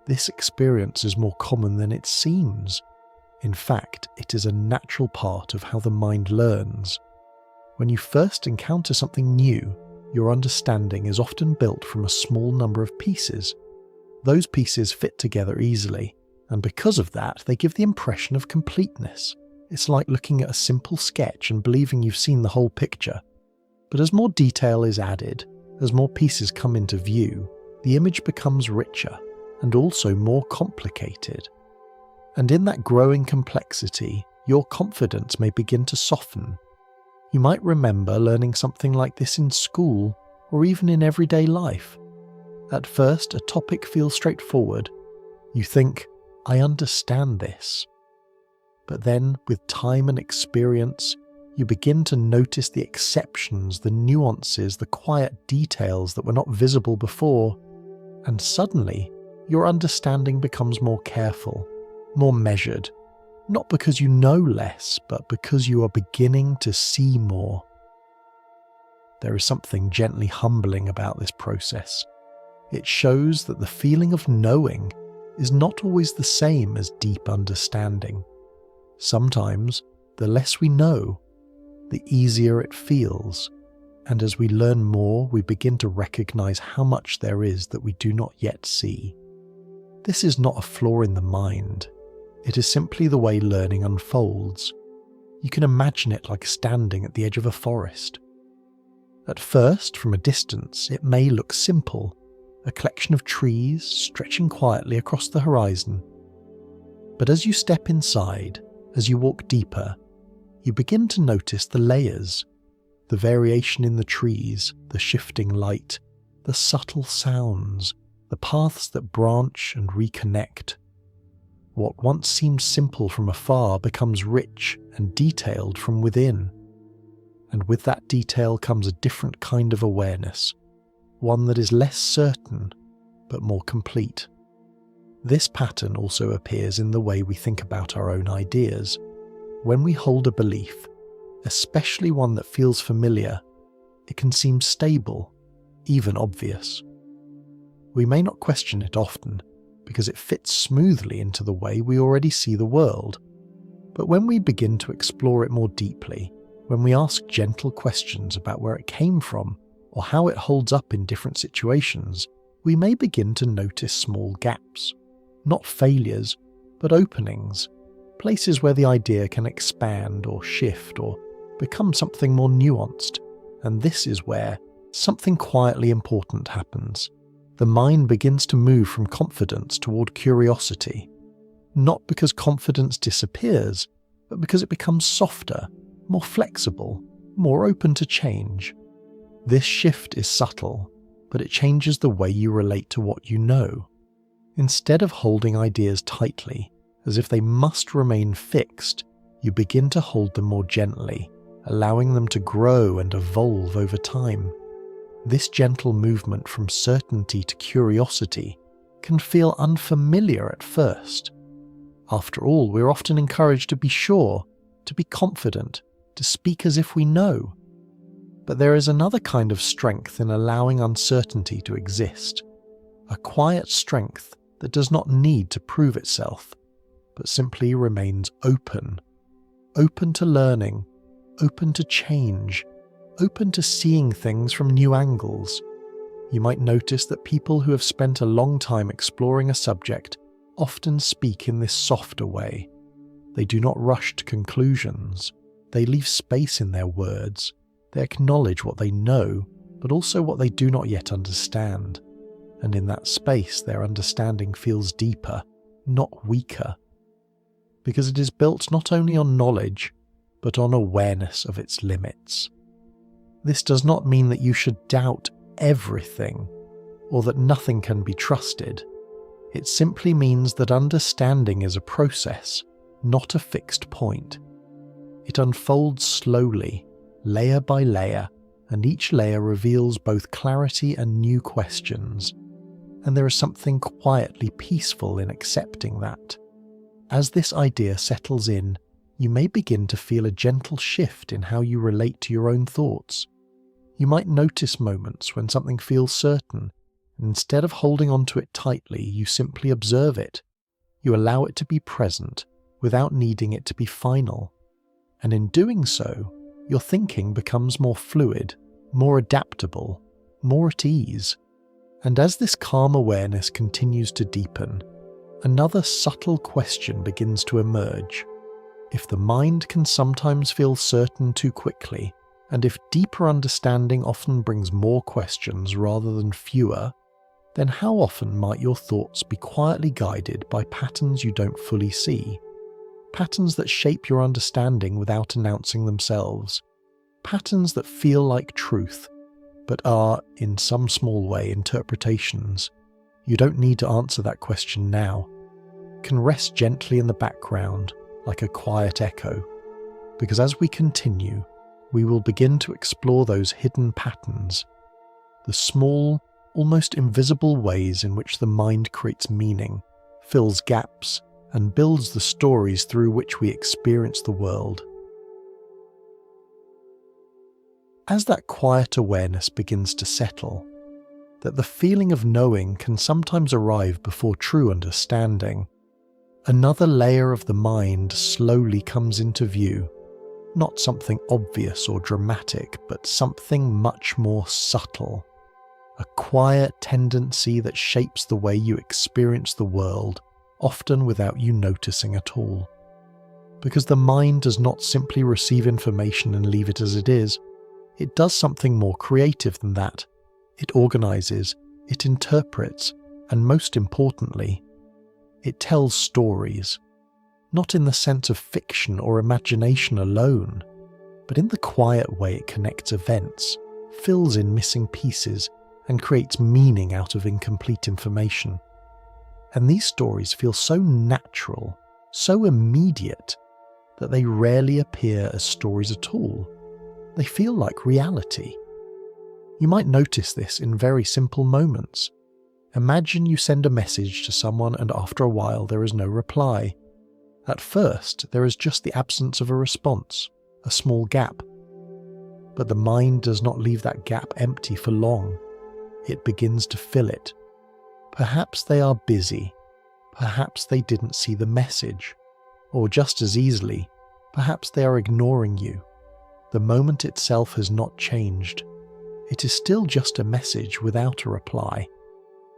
This experience is more common than it seems. In fact, it is a natural part of how the mind learns. When you first encounter something new, your understanding is often built from a small number of pieces. Those pieces fit together easily, and because of that, they give the impression of completeness. It's like looking at a simple sketch and believing you've seen the whole picture. But as more detail is added, as more pieces come into view, the image becomes richer and also more complicated. And in that growing complexity, your confidence may begin to soften. You might remember learning something like this in school or even in everyday life. At first, a topic feels straightforward. You think, I understand this. But then, with time and experience, you begin to notice the exceptions, the nuances, the quiet details that were not visible before. And suddenly, your understanding becomes more careful, more measured, not because you know less, but because you are beginning to see more. There is something gently humbling about this process. It shows that the feeling of knowing is not always the same as deep understanding. Sometimes, the less we know, the easier it feels, and as we learn more, we begin to recognize how much there is that we do not yet see. This is not a flaw in the mind. It is simply the way learning unfolds. You can imagine it like standing at the edge of a forest. At first, from a distance, it may look simple, a collection of trees stretching quietly across the horizon. But as you step inside, as you walk deeper, you begin to notice the layers, the variation in the trees, the shifting light, the subtle sounds, the paths that branch and reconnect. What once seemed simple from afar becomes rich and detailed from within. And with that detail comes a different kind of awareness, one that is less certain, but more complete. This pattern also appears in the way we think about our own ideas. When we hold a belief, especially one that feels familiar, it can seem stable, even obvious. We may not question it often, because it fits smoothly into the way we already see the world. But when we begin to explore it more deeply, when we ask gentle questions about where it came from or how it holds up in different situations, we may begin to notice small gaps. Not failures, but openings, places where the idea can expand or shift or become something more nuanced. And this is where something quietly important happens. The mind begins to move from confidence toward curiosity, not because confidence disappears, but because it becomes softer, more flexible, more open to change. This shift is subtle, but it changes the way you relate to what you know. Instead of holding ideas tightly, as if they must remain fixed, you begin to hold them more gently, allowing them to grow and evolve over time. This gentle movement from certainty to curiosity can feel unfamiliar at first. After all, we're often encouraged to be sure, to be confident, to speak as if we know. But there is another kind of strength in allowing uncertainty to exist, a quiet strength that does not need to prove itself, but simply remains open to learning, open to change, open to seeing things from new angles. You might notice that people who have spent a long time exploring a subject often speak in this softer way. They do not rush to conclusions. They leave space in their words. They acknowledge what they know, but also what they do not yet understand. And in that space, their understanding feels deeper, not weaker. Because it is built not only on knowledge, but on awareness of its limits. This does not mean that you should doubt everything, or that nothing can be trusted. It simply means that understanding is a process, not a fixed point. It unfolds slowly, layer by layer, and each layer reveals both clarity and new questions. And there is something quietly peaceful in accepting that. As this idea settles in, you may begin to feel a gentle shift in how you relate to your own thoughts. You might notice moments when something feels certain, and instead of holding on to it tightly, you simply observe it. You allow it to be present without needing it to be final. And in doing so, your thinking becomes more fluid, more adaptable, more at ease. And as this calm awareness continues to deepen, another subtle question begins to emerge. If the mind can sometimes feel certain too quickly, and if deeper understanding often brings more questions rather than fewer, then how often might your thoughts be quietly guided by patterns you don't fully see? Patterns that shape your understanding without announcing themselves. Patterns that feel like truth, but are, in some small way, interpretations. You don't need to answer that question now. It can rest gently in the background, like a quiet echo. Because as we continue, we will begin to explore those hidden patterns, the small, almost invisible ways in which the mind creates meaning, fills gaps, and builds the stories through which we experience the world. As that quiet awareness begins to settle, that the feeling of knowing can sometimes arrive before true understanding, another layer of the mind slowly comes into view. Not something obvious or dramatic, but something much more subtle. A quiet tendency that shapes the way you experience the world, often without you noticing at all. Because the mind does not simply receive information and leave it as it is. It does something more creative than that. It organizes, it interprets, and most importantly, it tells stories. Not in the sense of fiction or imagination alone, but in the quiet way it connects events, fills in missing pieces, and creates meaning out of incomplete information. And these stories feel so natural, so immediate, that they rarely appear as stories at all. They feel like reality. You might notice this in very simple moments. Imagine you send a message to someone and after a while there is no reply. At first, there is just the absence of a response, a small gap. But the mind does not leave that gap empty for long. It begins to fill it. Perhaps they are busy. Perhaps they didn't see the message. Or just as easily, perhaps they are ignoring you. The moment itself has not changed. It is still just a message without a reply.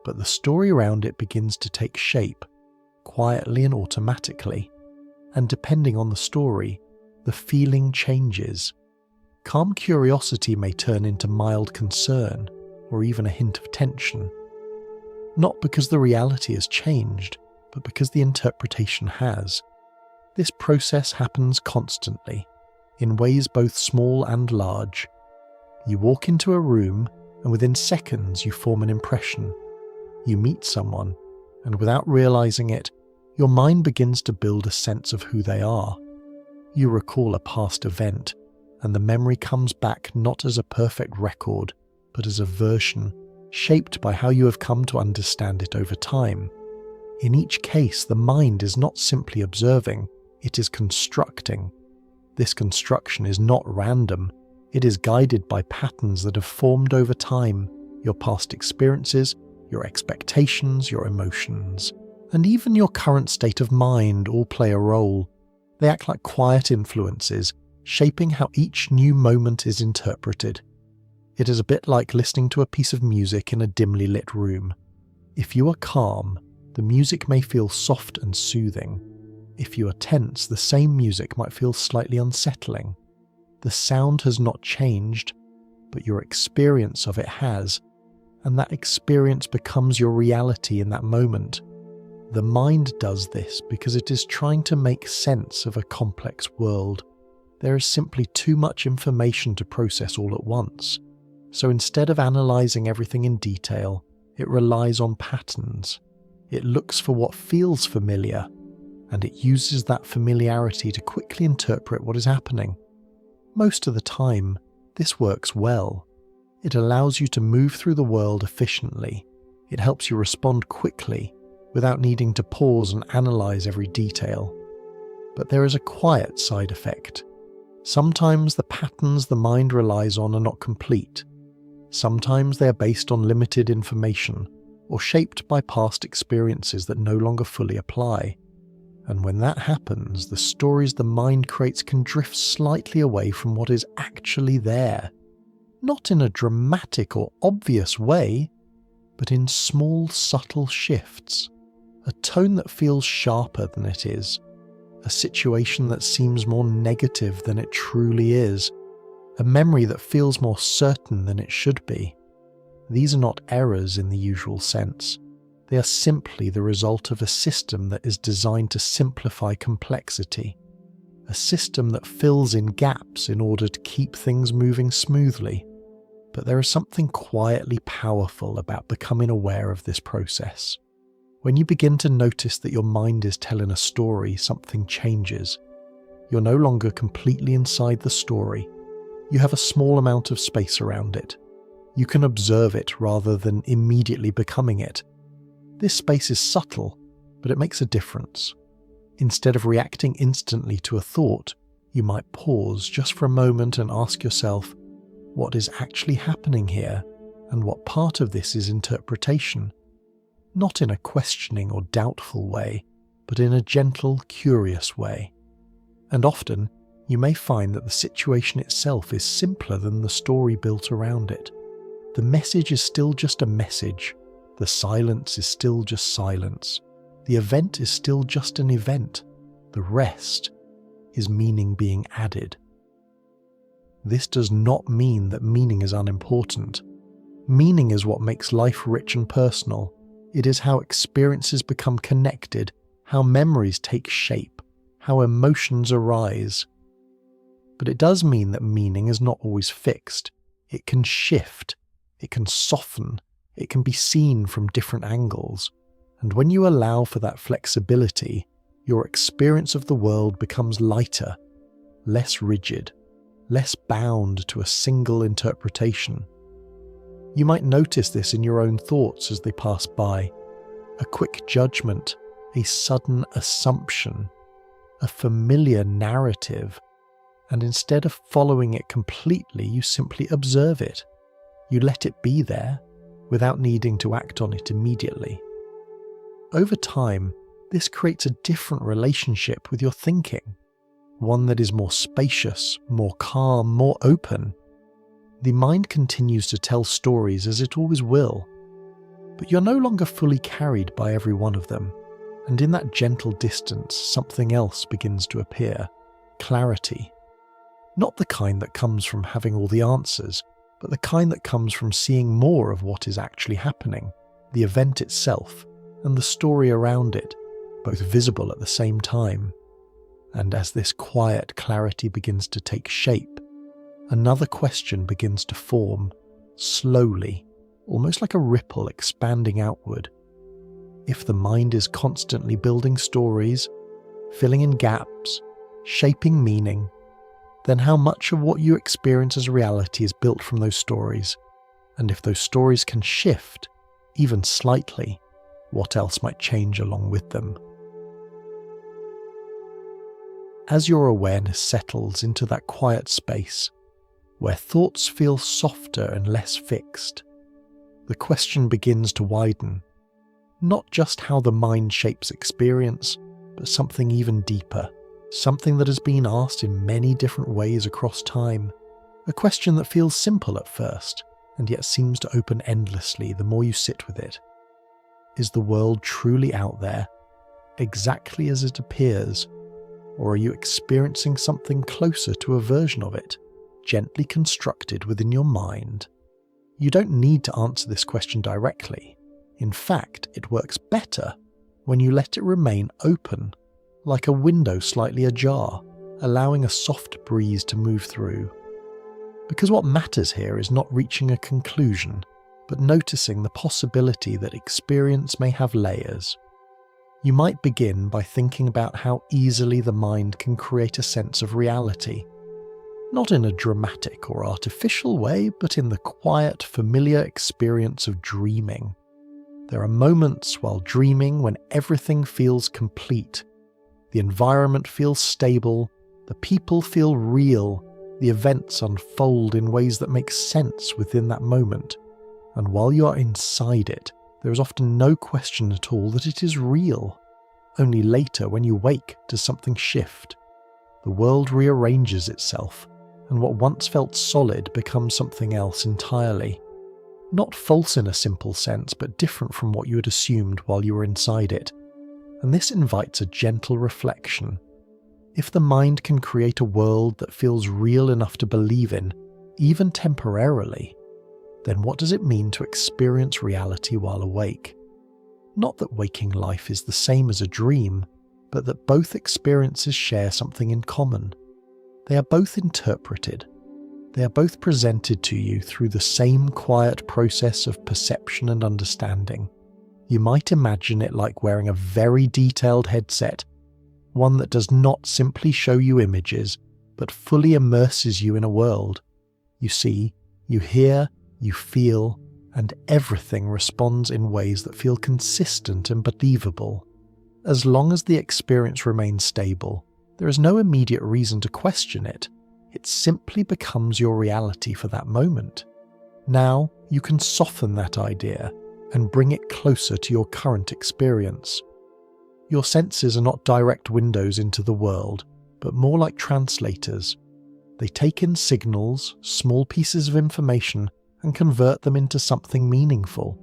But the story around it begins to take shape, quietly and automatically. And depending on the story, the feeling changes. Calm curiosity may turn into mild concern, or even a hint of tension. Not because the reality has changed, but because the interpretation has. This process happens constantly, in ways both small and large. You walk into a room, and within seconds you form an impression. You meet someone, and without realizing it, your mind begins to build a sense of who they are. You recall a past event, and the memory comes back not as a perfect record, but as a version, shaped by how you have come to understand it over time. In each case, the mind is not simply observing, it is constructing. This construction is not random, it is guided by patterns that have formed over time, your past experiences, your expectations, your emotions, and even your current state of mind all play a role. They act like quiet influences, shaping how each new moment is interpreted. It is a bit like listening to a piece of music in a dimly lit room. If you are calm, the music may feel soft and soothing. If you are tense, the same music might feel slightly unsettling. The sound has not changed, but your experience of it has, and that experience becomes your reality in that moment. The mind does this because it is trying to make sense of a complex world. There is simply too much information to process all at once. So instead of analysing everything in detail, it relies on patterns. It looks for what feels familiar, and it uses that familiarity to quickly interpret what is happening. Most of the time, this works well. It allows you to move through the world efficiently. It helps you respond quickly, without needing to pause and analyse every detail. But there is a quiet side effect. Sometimes the patterns the mind relies on are not complete. Sometimes they are based on limited information, or shaped by past experiences that no longer fully apply. And when that happens, the stories the mind creates can drift slightly away from what is actually there. Not in a dramatic or obvious way, but in small, subtle shifts. A tone that feels sharper than it is. A situation that seems more negative than it truly is. A memory that feels more certain than it should be. These are not errors in the usual sense. They are simply the result of a system that is designed to simplify complexity. A system that fills in gaps in order to keep things moving smoothly. But there is something quietly powerful about becoming aware of this process. When you begin to notice that your mind is telling a story, something changes. You're no longer completely inside the story. You have a small amount of space around it. You can observe it rather than immediately becoming it. This space is subtle, but it makes a difference. Instead of reacting instantly to a thought, you might pause just for a moment and ask yourself, what is actually happening here, and what part of this is interpretation? Not in a questioning or doubtful way, but in a gentle, curious way. And often, you may find that the situation itself is simpler than the story built around it. The message is still just a message. The silence is still just silence. The event is still just an event. The rest is meaning being added. This does not mean that meaning is unimportant. Meaning is what makes life rich and personal. It is how experiences become connected, how memories take shape, how emotions arise. But it does mean that meaning is not always fixed. It can shift, it can soften, it can be seen from different angles. And when you allow for that flexibility, your experience of the world becomes lighter, less rigid, less bound to a single interpretation. You might notice this in your own thoughts as they pass by. A quick judgment, a sudden assumption, a familiar narrative, and instead of following it completely, you simply observe it. You let it be there without needing to act on it immediately. Over time, this creates a different relationship with your thinking, one that is more spacious, more calm, more open. The mind continues to tell stories as it always will, but you're no longer fully carried by every one of them, and in that gentle distance something else begins to appear: clarity. Not the kind that comes from having all the answers, but the kind that comes from seeing more of what is actually happening, the event itself, and the story around it, both visible at the same time. And as this quiet clarity begins to take shape, another question begins to form, slowly, almost like a ripple expanding outward. If the mind is constantly building stories, filling in gaps, shaping meaning, then how much of what you experience as reality is built from those stories? And if those stories can shift, even slightly, what else might change along with them? As your awareness settles into that quiet space, where thoughts feel softer and less fixed, the question begins to widen. Not just how the mind shapes experience, but something even deeper. Something that has been asked in many different ways across time. A question that feels simple at first, and yet seems to open endlessly the more you sit with it. Is the world truly out there, exactly as it appears, or are you experiencing something closer to a version of it, gently constructed within your mind? You don't need to answer this question directly. In fact, it works better when you let it remain open, like a window slightly ajar, allowing a soft breeze to move through. Because what matters here is not reaching a conclusion, but noticing the possibility that experience may have layers. You might begin by thinking about how easily the mind can create a sense of reality. Not in a dramatic or artificial way, but in the quiet, familiar experience of dreaming. There are moments while dreaming when everything feels complete. The environment feels stable, the people feel real, the events unfold in ways that make sense within that moment. And while you are inside it, there is often no question at all that it is real. Only later, when you wake, does something shift. The world rearranges itself, and what once felt solid becomes something else entirely. Not false in a simple sense, but different from what you had assumed while you were inside it. And this invites a gentle reflection. If the mind can create a world that feels real enough to believe in, even temporarily, then what does it mean to experience reality while awake? Not that waking life is the same as a dream, but that both experiences share something in common. They are both interpreted. They are both presented to you through the same quiet process of perception and understanding. You might imagine it like wearing a very detailed headset, one that does not simply show you images, but fully immerses you in a world. You see, you hear, you feel, and everything responds in ways that feel consistent and believable. As long as the experience remains stable, there is no immediate reason to question it. It simply becomes your reality for that moment. Now, you can soften that idea and bring it closer to your current experience. Your senses are not direct windows into the world, but more like translators. They take in signals, small pieces of information, and convert them into something meaningful.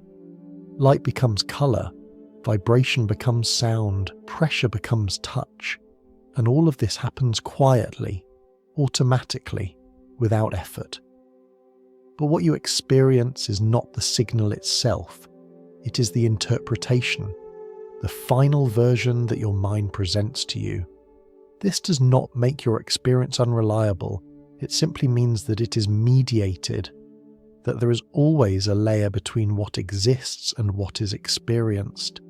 Light becomes colour, vibration becomes sound, pressure becomes touch, and all of this happens quietly, automatically, without effort. But what you experience is not the signal itself, it is the interpretation, the final version that your mind presents to you. This does not make your experience unreliable, it simply means that it is mediated, that there is always a layer between what exists and what is experienced,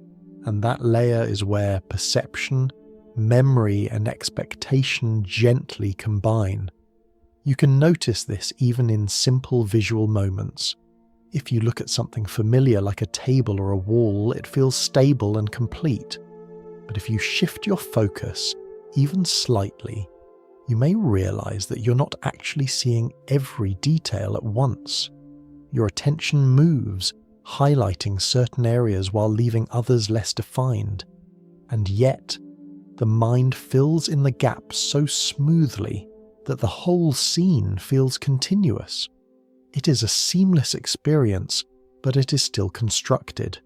and that layer is where perception, memory, and expectation gently combine. You can notice this even in simple visual moments. If you look at something familiar like a table or a wall, it feels stable and complete. But if you shift your focus, even slightly, you may realize that you're not actually seeing every detail at once. Your attention moves, highlighting certain areas while leaving others less defined. And yet, the mind fills in the gaps so smoothly that the whole scene feels continuous. It is a seamless experience, but it is still constructed.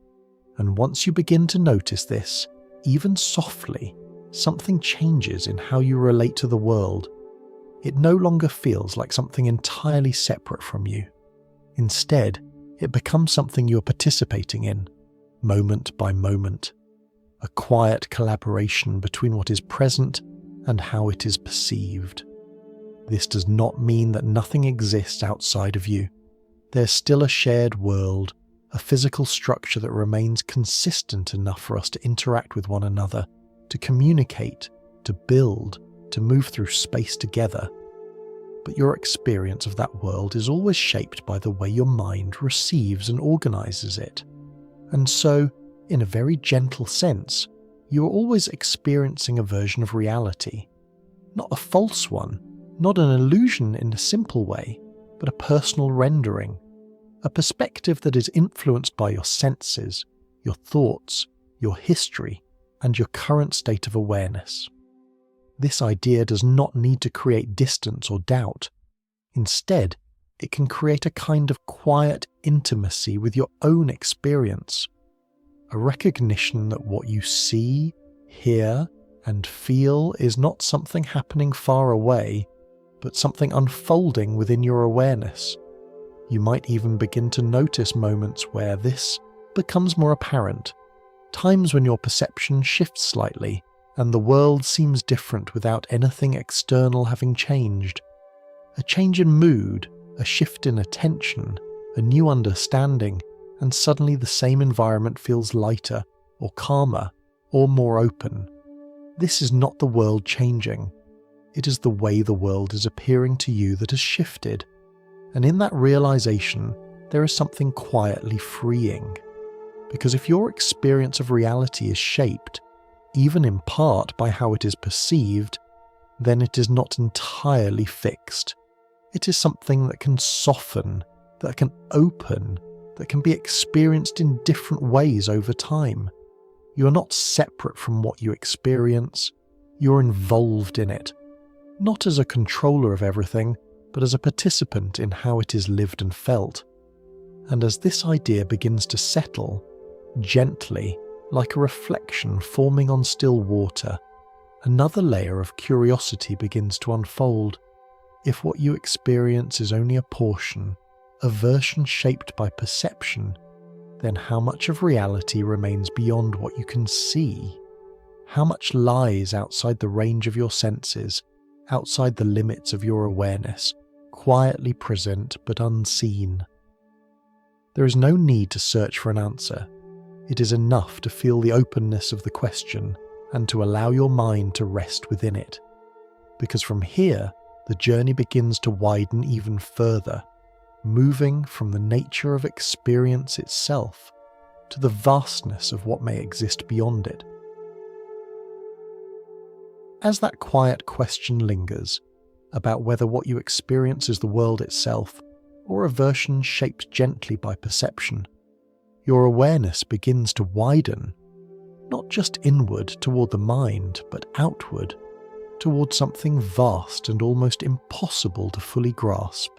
And once you begin to notice this, even softly, something changes in how you relate to the world. It no longer feels like something entirely separate from you. Instead, it becomes something you're participating in, moment by moment. A quiet collaboration between what is present and how it is perceived. This does not mean that nothing exists outside of you. There's still a shared world, a physical structure that remains consistent enough for us to interact with one another, to communicate, to build, to move through space together. But your experience of that world is always shaped by the way your mind receives and organizes it. And so, in a very gentle sense, you are always experiencing a version of reality. Not a false one, not an illusion in a simple way, but a personal rendering. A perspective that is influenced by your senses, your thoughts, your history, and your current state of awareness. This idea does not need to create distance or doubt. Instead, it can create a kind of quiet intimacy with your own experience. A recognition that what you see, hear, and feel is not something happening far away, but something unfolding within your awareness. You might even begin to notice moments where this becomes more apparent, times when your perception shifts slightly and the world seems different without anything external having changed. A change in mood, a shift in attention, a new understanding, and suddenly the same environment feels lighter, or calmer, or more open. This is not the world changing. It is the way the world is appearing to you that has shifted. And in that realization, there is something quietly freeing. Because if your experience of reality is shaped, even in part by how it is perceived, then it is not entirely fixed. It is something that can soften, that can open, that can be experienced in different ways over time. You are not separate from what you experience, you're involved in it. Not as a controller of everything, but as a participant in how it is lived and felt. And as this idea begins to settle, gently, like a reflection forming on still water, another layer of curiosity begins to unfold. If what you experience is only a portion, a version shaped by perception, then how much of reality remains beyond what you can see? How much lies outside the range of your senses, outside the limits of your awareness, quietly present but unseen? There is no need to search for an answer. It is enough to feel the openness of the question and to allow your mind to rest within it. Because from here, the journey begins to widen even further, moving from the nature of experience itself to the vastness of what may exist beyond it. As that quiet question lingers about whether what you experience is the world itself or a version shaped gently by perception, your awareness begins to widen, not just inward toward the mind, but outward, toward something vast and almost impossible to fully grasp.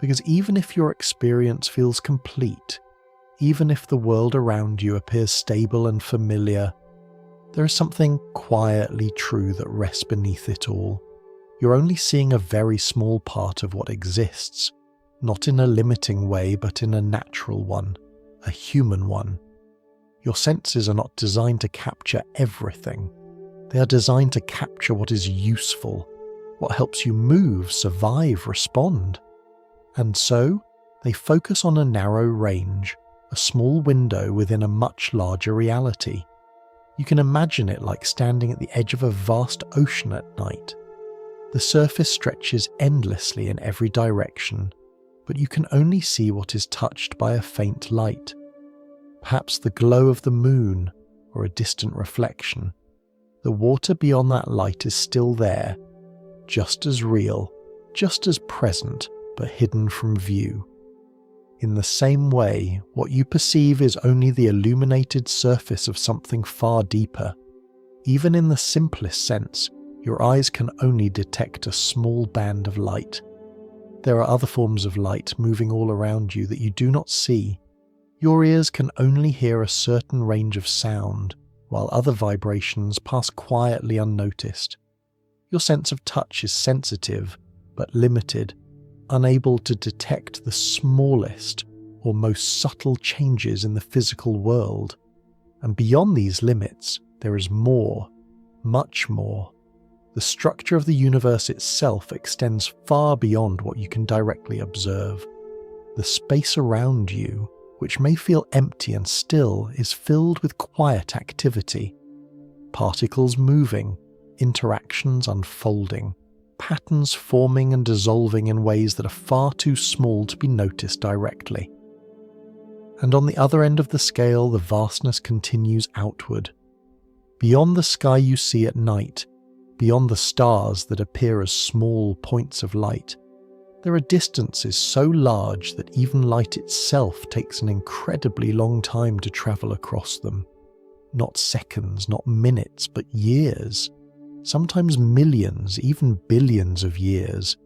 Because even if your experience feels complete, even if the world around you appears stable and familiar, there is something quietly true that rests beneath it all. You're only seeing a very small part of what exists, not in a limiting way, but in a natural one, a human one. Your senses are not designed to capture everything. They are designed to capture what is useful, what helps you move, survive, respond. And so, they focus on a narrow range, a small window within a much larger reality. You can imagine it like standing at the edge of a vast ocean at night. The surface stretches endlessly in every direction, but you can only see what is touched by a faint light. Perhaps the glow of the moon or a distant reflection. The water beyond that light is still there, just as real, just as present, but hidden from view. In the same way, what you perceive is only the illuminated surface of something far deeper. Even in the simplest sense, your eyes can only detect a small band of light. There are other forms of light moving all around you that you do not see. Your ears can only hear a certain range of sound, while other vibrations pass quietly unnoticed. Your sense of touch is sensitive, but limited, unable to detect the smallest or most subtle changes in the physical world. And beyond these limits, there is more, much more. The structure of the universe itself extends far beyond what you can directly observe. The space around you, which may feel empty and still, is filled with quiet activity. Particles moving, interactions unfolding, patterns forming and dissolving in ways that are far too small to be noticed directly. And on the other end of the scale, the vastness continues outward. Beyond the sky you see at night, beyond the stars that appear as small points of light, there are distances so large that even light itself takes an incredibly long time to travel across them. Not seconds, not minutes, but years. Sometimes millions, even billions of years,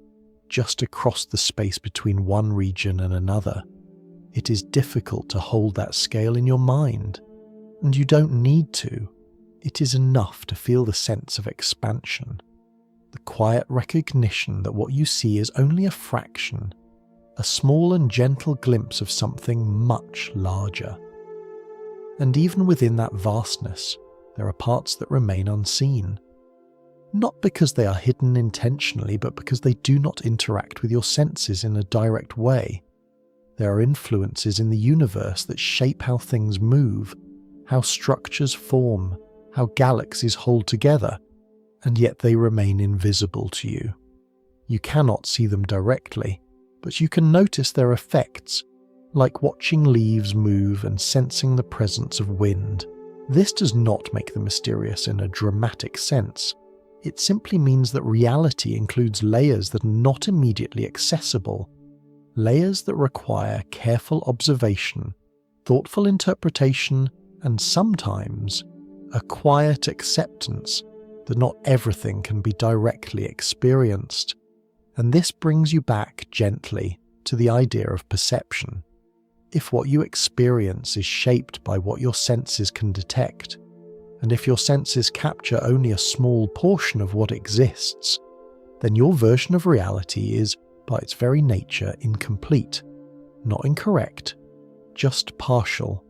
just across the space between one region and another. It is difficult to hold that scale in your mind, and you don't need to. It is enough to feel the sense of expansion, the quiet recognition that what you see is only a fraction, a small and gentle glimpse of something much larger. And even within that vastness, there are parts that remain unseen. Not because they are hidden intentionally, but because they do not interact with your senses in a direct way. There are influences in the universe that shape how things move, how structures form, how galaxies hold together, and yet they remain invisible to you. You cannot see them directly, but you can notice their effects, like watching leaves move and sensing the presence of wind. This does not make them mysterious in a dramatic sense. It simply means that reality includes layers that are not immediately accessible, layers that require careful observation, thoughtful interpretation, and sometimes a quiet acceptance that not everything can be directly experienced. And this brings you back gently to the idea of perception. If what you experience is shaped by what your senses can detect, and if your senses capture only a small portion of what exists, then your version of reality is, by its very nature, incomplete, not incorrect, just partial.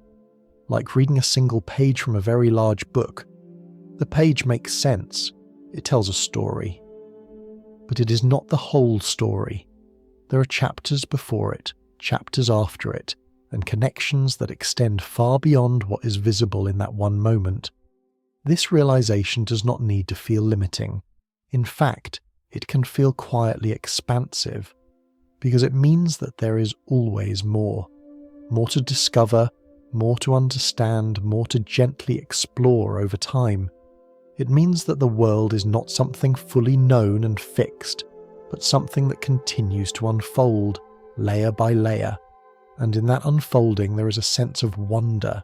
Like reading a single page from a very large book. The page makes sense, it tells a story. But it is not the whole story. There are chapters before it, chapters after it, and connections that extend far beyond what is visible in that one moment. This realization does not need to feel limiting. In fact, it can feel quietly expansive, because it means that there is always more to discover, more to understand, more to gently explore over time. It means that the world is not something fully known and fixed, but something that continues to unfold, layer by layer. And in that unfolding there is a sense of wonder,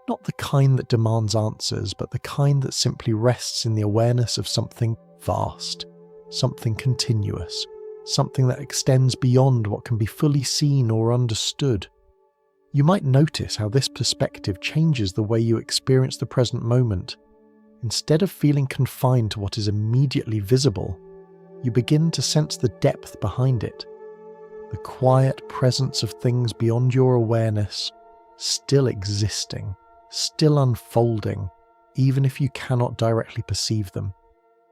not the kind that demands answers, but the kind that simply rests in the awareness of something vast, something continuous, something that extends beyond what can be fully seen or understood. You might notice how this perspective changes the way you experience the present moment. Instead of feeling confined to what is immediately visible, you begin to sense the depth behind it, the quiet presence of things beyond your awareness, still existing, still unfolding, even if you cannot directly perceive them.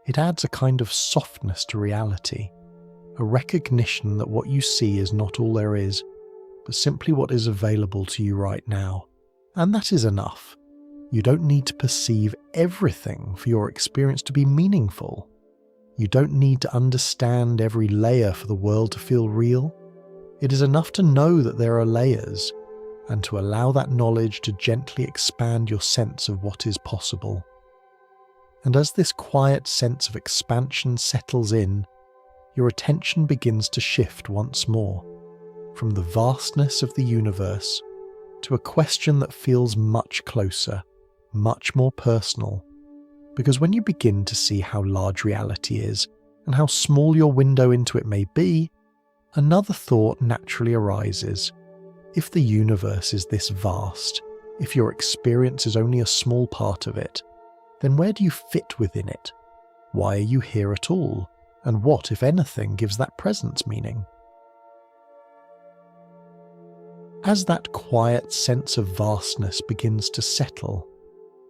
It adds a kind of softness to reality, a recognition that what you see is not all there is, but simply what is available to you right now. And that is enough. You don't need to perceive everything for your experience to be meaningful. You don't need to understand every layer for the world to feel real. It is enough to know that there are layers, and to allow that knowledge to gently expand your sense of what is possible. And as this quiet sense of expansion settles in, your attention begins to shift once more, from the vastness of the universe to a question that feels much closer, much more personal. Because when you begin to see how large reality is, and how small your window into it may be, another thought naturally arises. If the universe is this vast, if your experience is only a small part of it, then where do you fit within it? Why are you here at all? And what, if anything, gives that presence meaning? As that quiet sense of vastness begins to settle,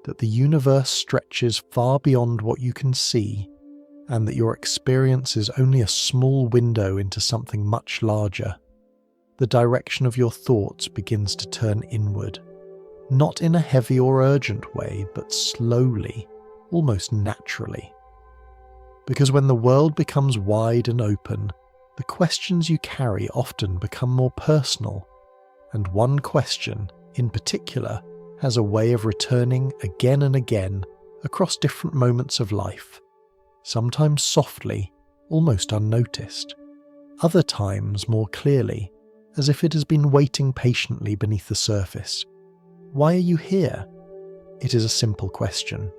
that the universe stretches far beyond what you can see, and that your experience is only a small window into something much larger, the direction of your thoughts begins to turn inward, not in a heavy or urgent way, but slowly, almost naturally. Because when the world becomes wide and open, the questions you carry often become more personal, and one question, in particular, has a way of returning again and again across different moments of life, sometimes softly, almost unnoticed, other times more clearly, as if it has been waiting patiently beneath the surface. Why are you here? It is a simple question,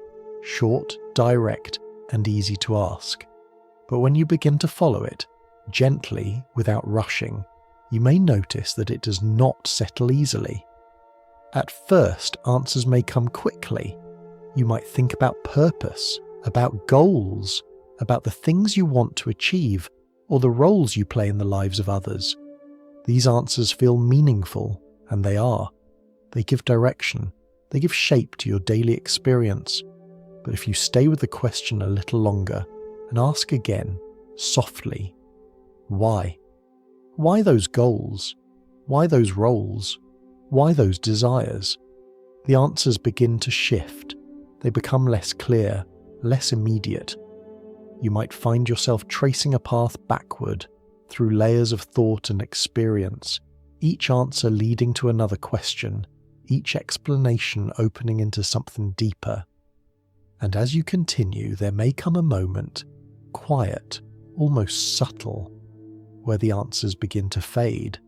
short, direct, and easy to ask. But when you begin to follow it, gently, without rushing, you may notice that it does not settle easily. At first, answers may come quickly. You might think about purpose, about goals, about the things you want to achieve, or the roles you play in the lives of others. These answers feel meaningful, and they are. They give direction, they give shape to your daily experience. But if you stay with the question a little longer and ask again, softly, why? Why those goals? Why those roles? Why those desires? The answers begin to shift. They become less clear, less immediate. You might find yourself tracing a path backward through layers of thought and experience, each answer leading to another question, each explanation opening into something deeper. And as you continue, there may come a moment, quiet, almost subtle, where the answers begin to fade,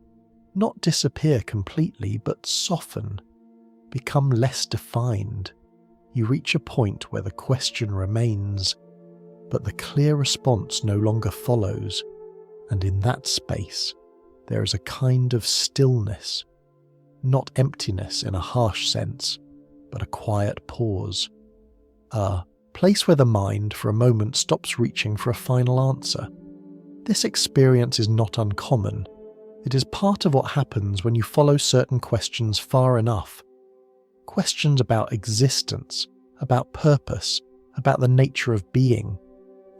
not disappear completely, but soften, become less defined. You reach a point where the question remains, but the clear response no longer follows, and in that space, there is a kind of stillness, not emptiness in a harsh sense, but a quiet pause. A place where the mind for a moment stops reaching for a final answer. This experience is not uncommon. It is part of what happens when you follow certain questions far enough. Questions about existence, about purpose, about the nature of being.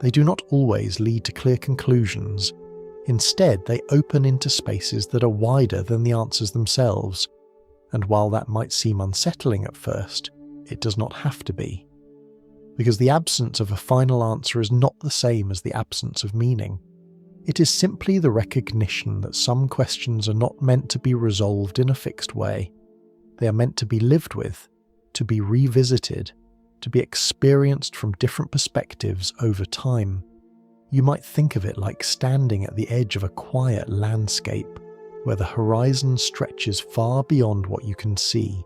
They do not always lead to clear conclusions. Instead, they open into spaces that are wider than the answers themselves. And while that might seem unsettling at first, it does not have to be. Because the absence of a final answer is not the same as the absence of meaning. It is simply the recognition that some questions are not meant to be resolved in a fixed way. They are meant to be lived with, to be revisited, to be experienced from different perspectives over time. You might think of it like standing at the edge of a quiet landscape, where the horizon stretches far beyond what you can see.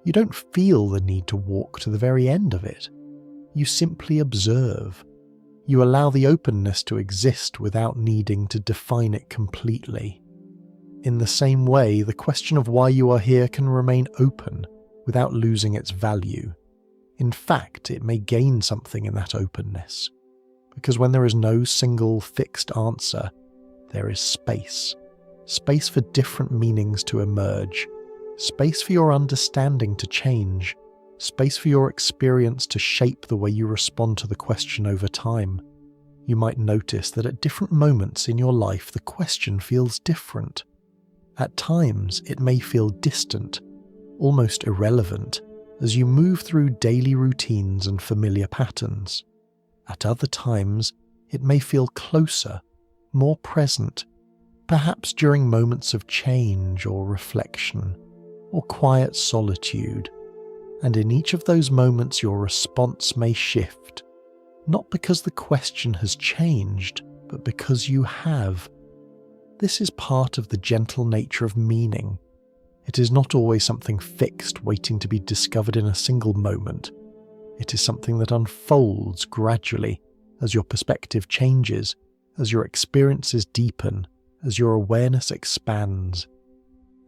You don't feel the need to walk to the very end of it. You simply observe. You allow the openness to exist without needing to define it completely. In the same way, the question of why you are here can remain open without losing its value. In fact, it may gain something in that openness, because when there is no single fixed answer, there is space. Space for different meanings to emerge, space for your understanding to change, space for your experience to shape the way you respond to the question over time. You might notice that at different moments in your life, the question feels different. At times, it may feel distant, almost irrelevant, as you move through daily routines and familiar patterns. At other times, it may feel closer, more present, perhaps during moments of change or reflection, or quiet solitude, and in each of those moments your response may shift, not because the question has changed, but because you have. This is part of the gentle nature of meaning. It is not always something fixed waiting to be discovered in a single moment. It is something that unfolds gradually as your perspective changes, as your experiences deepen, as your awareness expands.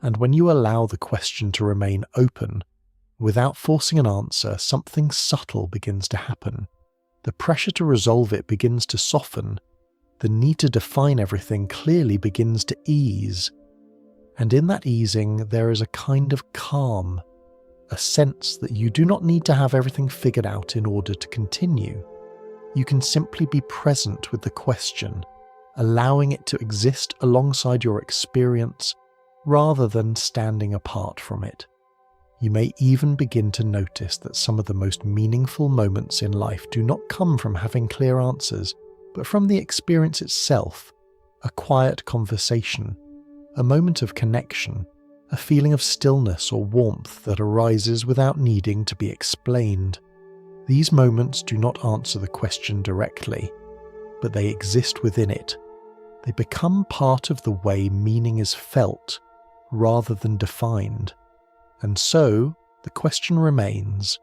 And when you allow the question to remain open, without forcing an answer, something subtle begins to happen. The pressure to resolve it begins to soften. The need to define everything clearly begins to ease. And in that easing, there is a kind of calm, a sense that you do not need to have everything figured out in order to continue. You can simply be present with the question, allowing it to exist alongside your experience rather than standing apart from it. You may even begin to notice that some of the most meaningful moments in life do not come from having clear answers, but from the experience itself, a quiet conversation, a moment of connection, a feeling of stillness or warmth that arises without needing to be explained. These moments do not answer the question directly, but they exist within it. They become part of the way meaning is felt, rather than defined. And so, the question remains,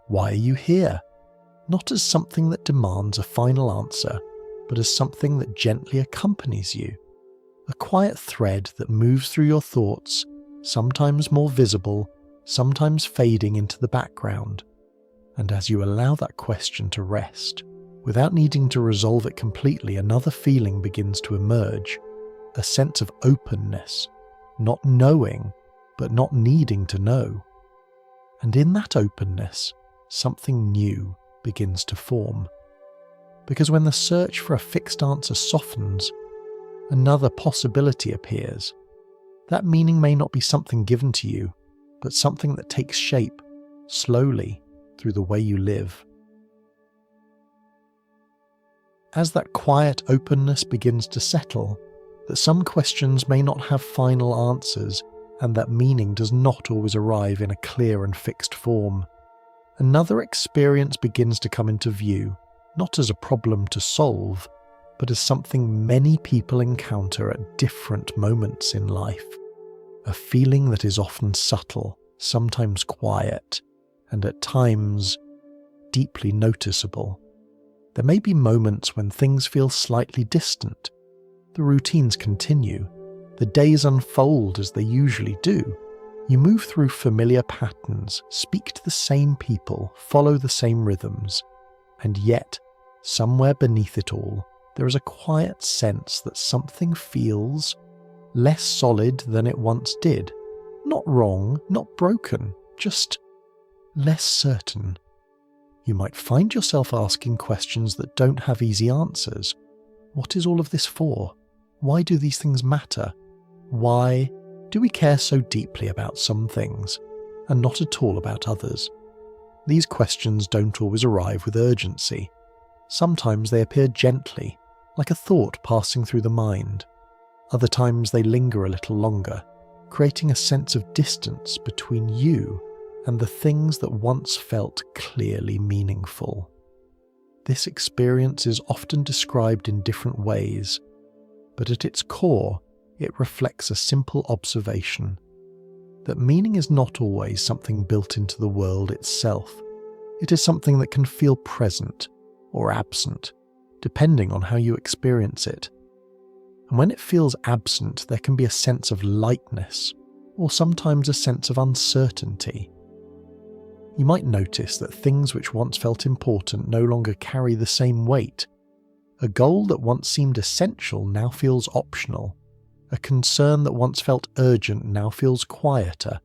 why are you here? Not as something that demands a final answer, but as something that gently accompanies you. A quiet thread that moves through your thoughts, sometimes more visible, sometimes fading into the background. And as you allow that question to rest, without needing to resolve it completely, another feeling begins to emerge, a sense of openness, not knowing, but not needing to know. And in that openness, something new begins to form. Because when the search for a fixed answer softens, another possibility appears. That meaning may not be something given to you, but something that takes shape, slowly, through the way you live. As that quiet openness begins to settle, that some questions may not have final answers, and that meaning does not always arrive in a clear and fixed form, another experience begins to come into view, not as a problem to solve, but as something many people encounter at different moments in life. A feeling that is often subtle, sometimes quiet, and at times deeply noticeable. There may be moments when things feel slightly distant. The routines continue. The days unfold as they usually do. You move through familiar patterns, speak to the same people, follow the same rhythms, and yet, somewhere beneath it all, there is a quiet sense that something feels less solid than it once did. Not wrong, not broken, just less certain. You might find yourself asking questions that don't have easy answers. What is all of this for? Why do these things matter? Why do we care so deeply about some things and not at all about others? These questions don't always arrive with urgency. Sometimes they appear gently, like a thought passing through the mind. Other times they linger a little longer, creating a sense of distance between you and the things that once felt clearly meaningful. This experience is often described in different ways, but at its core, it reflects a simple observation, that meaning is not always something built into the world itself. It is something that can feel present or absent, depending on how you experience it. And when it feels absent, there can be a sense of lightness, or sometimes a sense of uncertainty. You might notice that things which once felt important no longer carry the same weight. A goal that once seemed essential now feels optional. A concern that once felt urgent now feels quieter.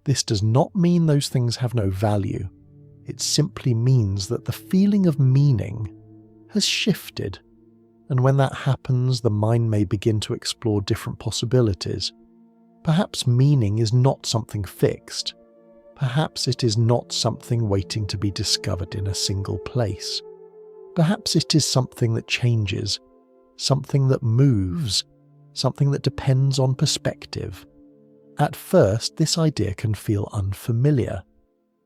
This does not mean those things have no value. It simply means that the feeling of meaning has shifted. And when that happens, the mind may begin to explore different possibilities. Perhaps meaning is not something fixed. Perhaps it is not something waiting to be discovered in a single place. Perhaps it is something that changes, something that moves, something that depends on perspective. At first, this idea can feel unfamiliar,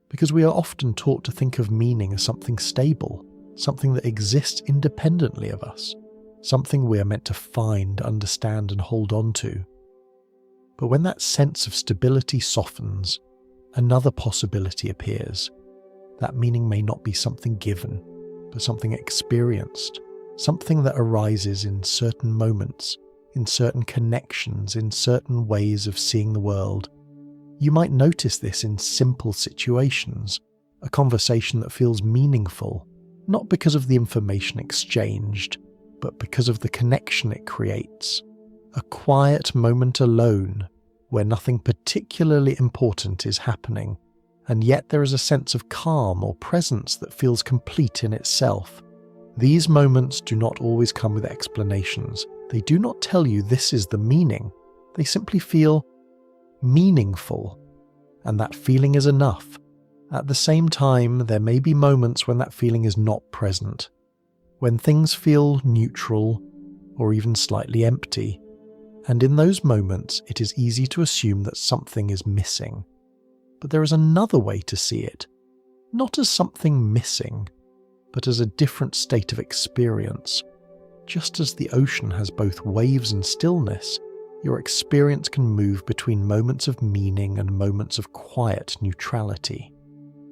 because we are often taught to think of meaning as something stable, something that exists independently of us, something we are meant to find, understand, and hold on to. But when that sense of stability softens, another possibility appears. That meaning may not be something given, but something experienced, something that arises in certain moments, in certain connections, in certain ways of seeing the world. You might notice this in simple situations, a conversation that feels meaningful, not because of the information exchanged, but because of the connection it creates. A quiet moment alone, where nothing particularly important is happening, and yet there is a sense of calm or presence that feels complete in itself. These moments do not always come with explanations. They do not tell you this is the meaning. They simply feel meaningful, and that feeling is enough. At the same time, there may be moments when that feeling is not present, when things feel neutral or even slightly empty, and in those moments it is easy to assume that something is missing. But there is another way to see it, not as something missing, but as a different state of experience. Just as the ocean has both waves and stillness, your experience can move between moments of meaning and moments of quiet neutrality.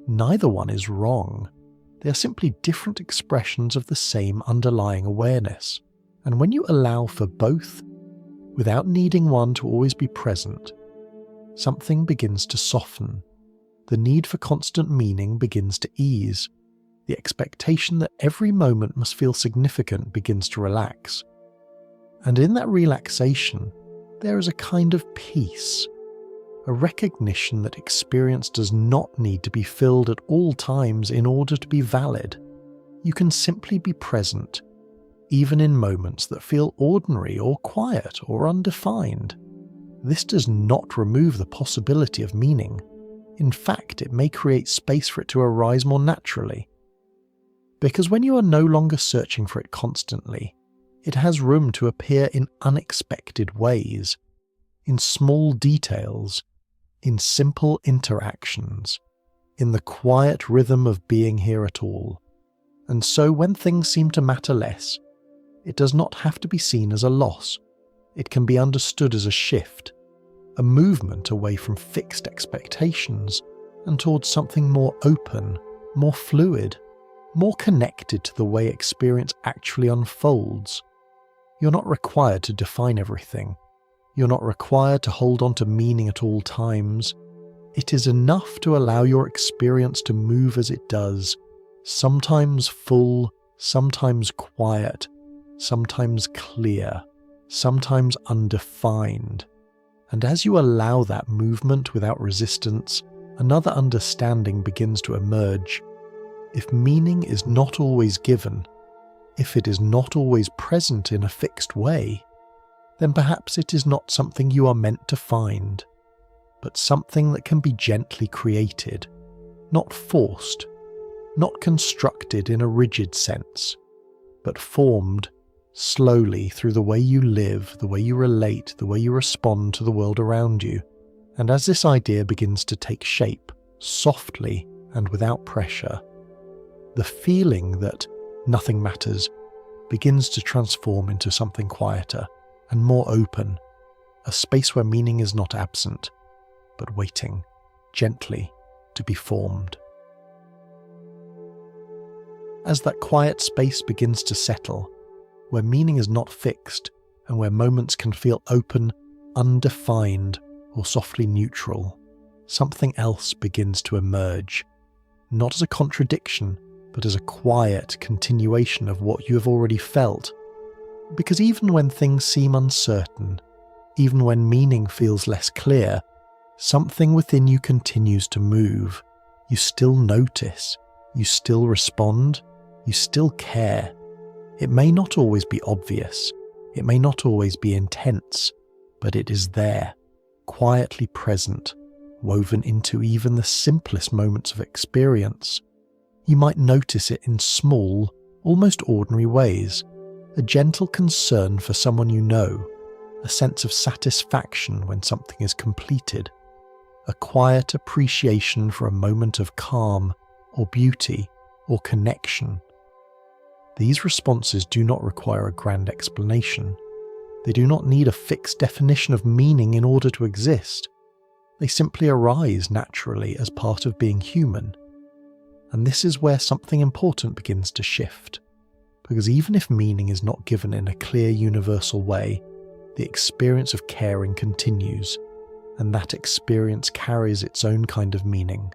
Neither one is wrong. They are simply different expressions of the same underlying awareness. And when you allow for both, without needing one to always be present, something begins to soften. The need for constant meaning begins to ease. The expectation that every moment must feel significant begins to relax. And in that relaxation, there is a kind of peace, a recognition that experience does not need to be filled at all times in order to be valid. You can simply be present, even in moments that feel ordinary or quiet or undefined. This does not remove the possibility of meaning. In fact, it may create space for it to arise more naturally. Because when you are no longer searching for it constantly, it has room to appear in unexpected ways, in small details, in simple interactions, in the quiet rhythm of being here at all. And so when things seem to matter less, it does not have to be seen as a loss. It can be understood as a shift, a movement away from fixed expectations and towards something more open, more fluid, more connected to the way experience actually unfolds. You're not required to define everything. You're not required to hold on to meaning at all times. It is enough to allow your experience to move as it does, sometimes full, sometimes quiet, sometimes clear, sometimes undefined. And as you allow that movement without resistance, another understanding begins to emerge. If meaning is not always given, if it is not always present in a fixed way, then perhaps it is not something you are meant to find, but something that can be gently created, not forced, not constructed in a rigid sense, but formed slowly through the way you live, the way you relate, the way you respond to the world around you. And as this idea begins to take shape, softly and without pressure, the feeling that nothing matters begins to transform into something quieter and more open, a space where meaning is not absent, but waiting gently to be formed. As that quiet space begins to settle, where meaning is not fixed and where moments can feel open, undefined, or softly neutral, something else begins to emerge, not as a contradiction, but as a quiet continuation of what you have already felt. Because even when things seem uncertain, even when meaning feels less clear, something within you continues to move. You still notice, you still respond, you still care. It may not always be obvious, it may not always be intense, but it is there, quietly present, woven into even the simplest moments of experience. You might notice it in small, almost ordinary ways. A gentle concern for someone you know, a sense of satisfaction when something is completed, a quiet appreciation for a moment of calm or beauty or connection. These responses do not require a grand explanation. They do not need a fixed definition of meaning in order to exist. They simply arise naturally as part of being human. And this is where something important begins to shift. Because even if meaning is not given in a clear universal way, the experience of caring continues, and that experience carries its own kind of meaning.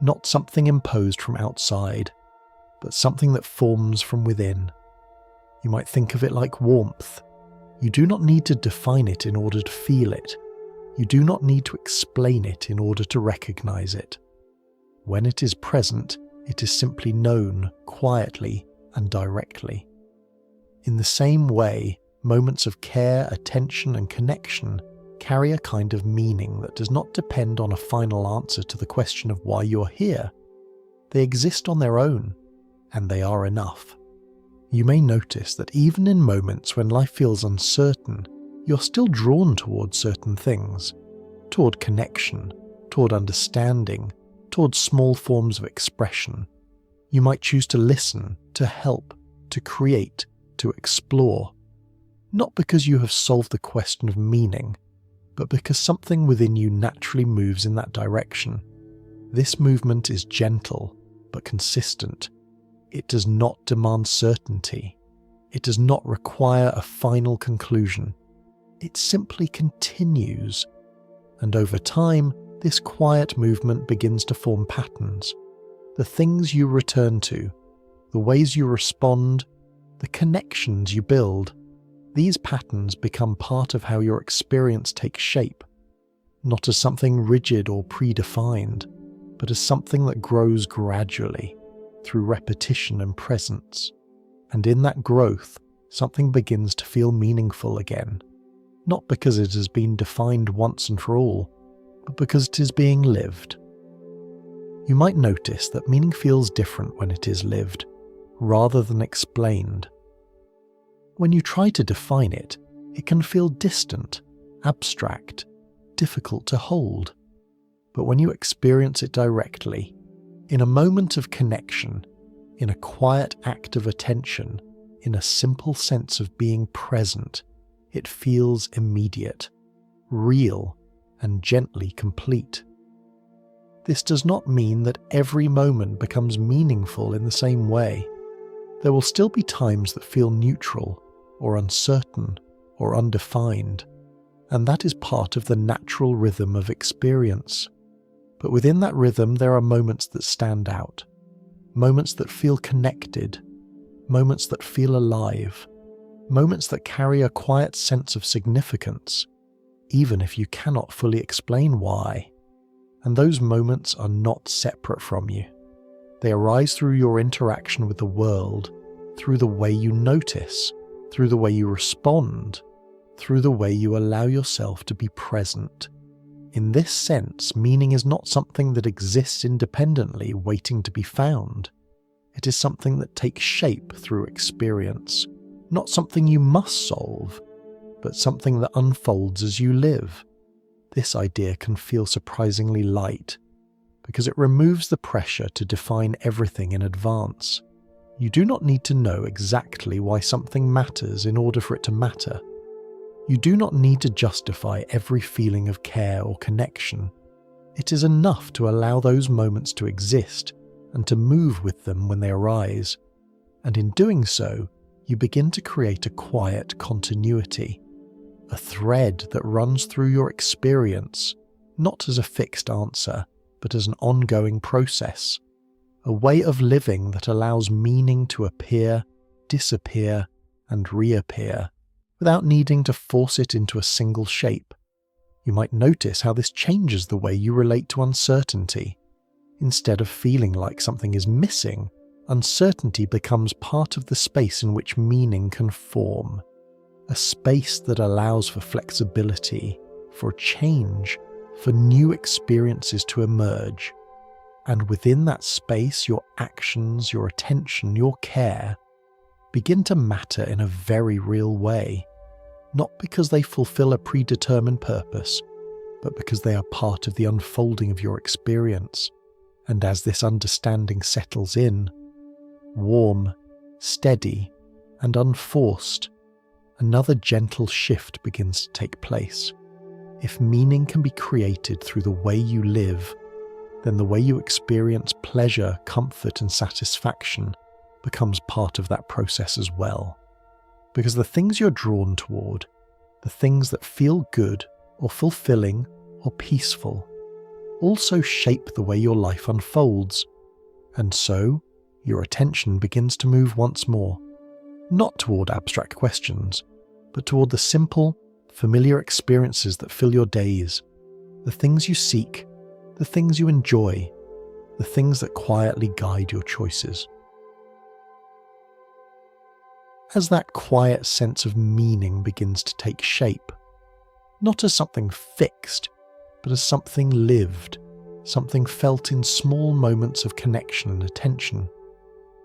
Not something imposed from outside, but something that forms from within. You might think of it like warmth. You do not need to define it in order to feel it. You do not need to explain it in order to recognize it. When it is present, it is simply known quietly and directly. In the same way, moments of care, attention, and connection carry a kind of meaning that does not depend on a final answer to the question of why you're here. They exist on their own, and they are enough. You may notice that even in moments when life feels uncertain, you're still drawn toward certain things, toward connection, toward understanding, toward small forms of expression. You might choose to listen, to help, to create, to explore. Not because you have solved the question of meaning, but because something within you naturally moves in that direction. This movement is gentle, but consistent. It does not demand certainty. It does not require a final conclusion. It simply continues. And over time, this quiet movement begins to form patterns. The things you return to, the ways you respond, the connections you build. These patterns become part of how your experience takes shape, not as something rigid or predefined, but as something that grows gradually, through repetition and presence. And in that growth, something begins to feel meaningful again, not because it has been defined once and for all, but because it is being lived. You might notice that meaning feels different when it is lived, rather than explained. When you try to define it, it can feel distant, abstract, difficult to hold. But when you experience it directly, in a moment of connection, in a quiet act of attention, in a simple sense of being present, it feels immediate, real, and gently complete. This does not mean that every moment becomes meaningful in the same way. There will still be times that feel neutral, or uncertain, or undefined, and that is part of the natural rhythm of experience. But within that rhythm there are moments that stand out, moments that feel connected, moments that feel alive, moments that carry a quiet sense of significance, even if you cannot fully explain why. And those moments are not separate from you. They arise through your interaction with the world, through the way you notice, through the way you respond, through the way you allow yourself to be present. In this sense, meaning is not something that exists independently waiting to be found. It is something that takes shape through experience, not something you must solve, but something that unfolds as you live. This idea can feel surprisingly light, because it removes the pressure to define everything in advance. You do not need to know exactly why something matters in order for it to matter. You do not need to justify every feeling of care or connection. It is enough to allow those moments to exist and to move with them when they arise. And in doing so, you begin to create a quiet continuity, a thread that runs through your experience, not as a fixed answer, but as an ongoing process. A way of living that allows meaning to appear, disappear, and reappear, without needing to force it into a single shape. You might notice how this changes the way you relate to uncertainty. Instead of feeling like something is missing, uncertainty becomes part of the space in which meaning can form. A space that allows for flexibility, for change, for new experiences to emerge. And within that space, your actions, your attention, your care begin to matter in a very real way. not because they fulfill a predetermined purpose, but because they are part of the unfolding of your experience. And as this understanding settles in, warm, steady, and unforced, another gentle shift begins to take place. If meaning can be created through the way you live, then the way you experience pleasure, comfort, and satisfaction becomes part of that process as well. Because the things you're drawn toward, the things that feel good or fulfilling or peaceful, also shape the way your life unfolds. And so, your attention begins to move once more, not toward abstract questions, but toward the simple, familiar experiences that fill your days, the things you seek, the things you enjoy, the things that quietly guide your choices. As that quiet sense of meaning begins to take shape, not as something fixed, but as something lived, something felt in small moments of connection and attention,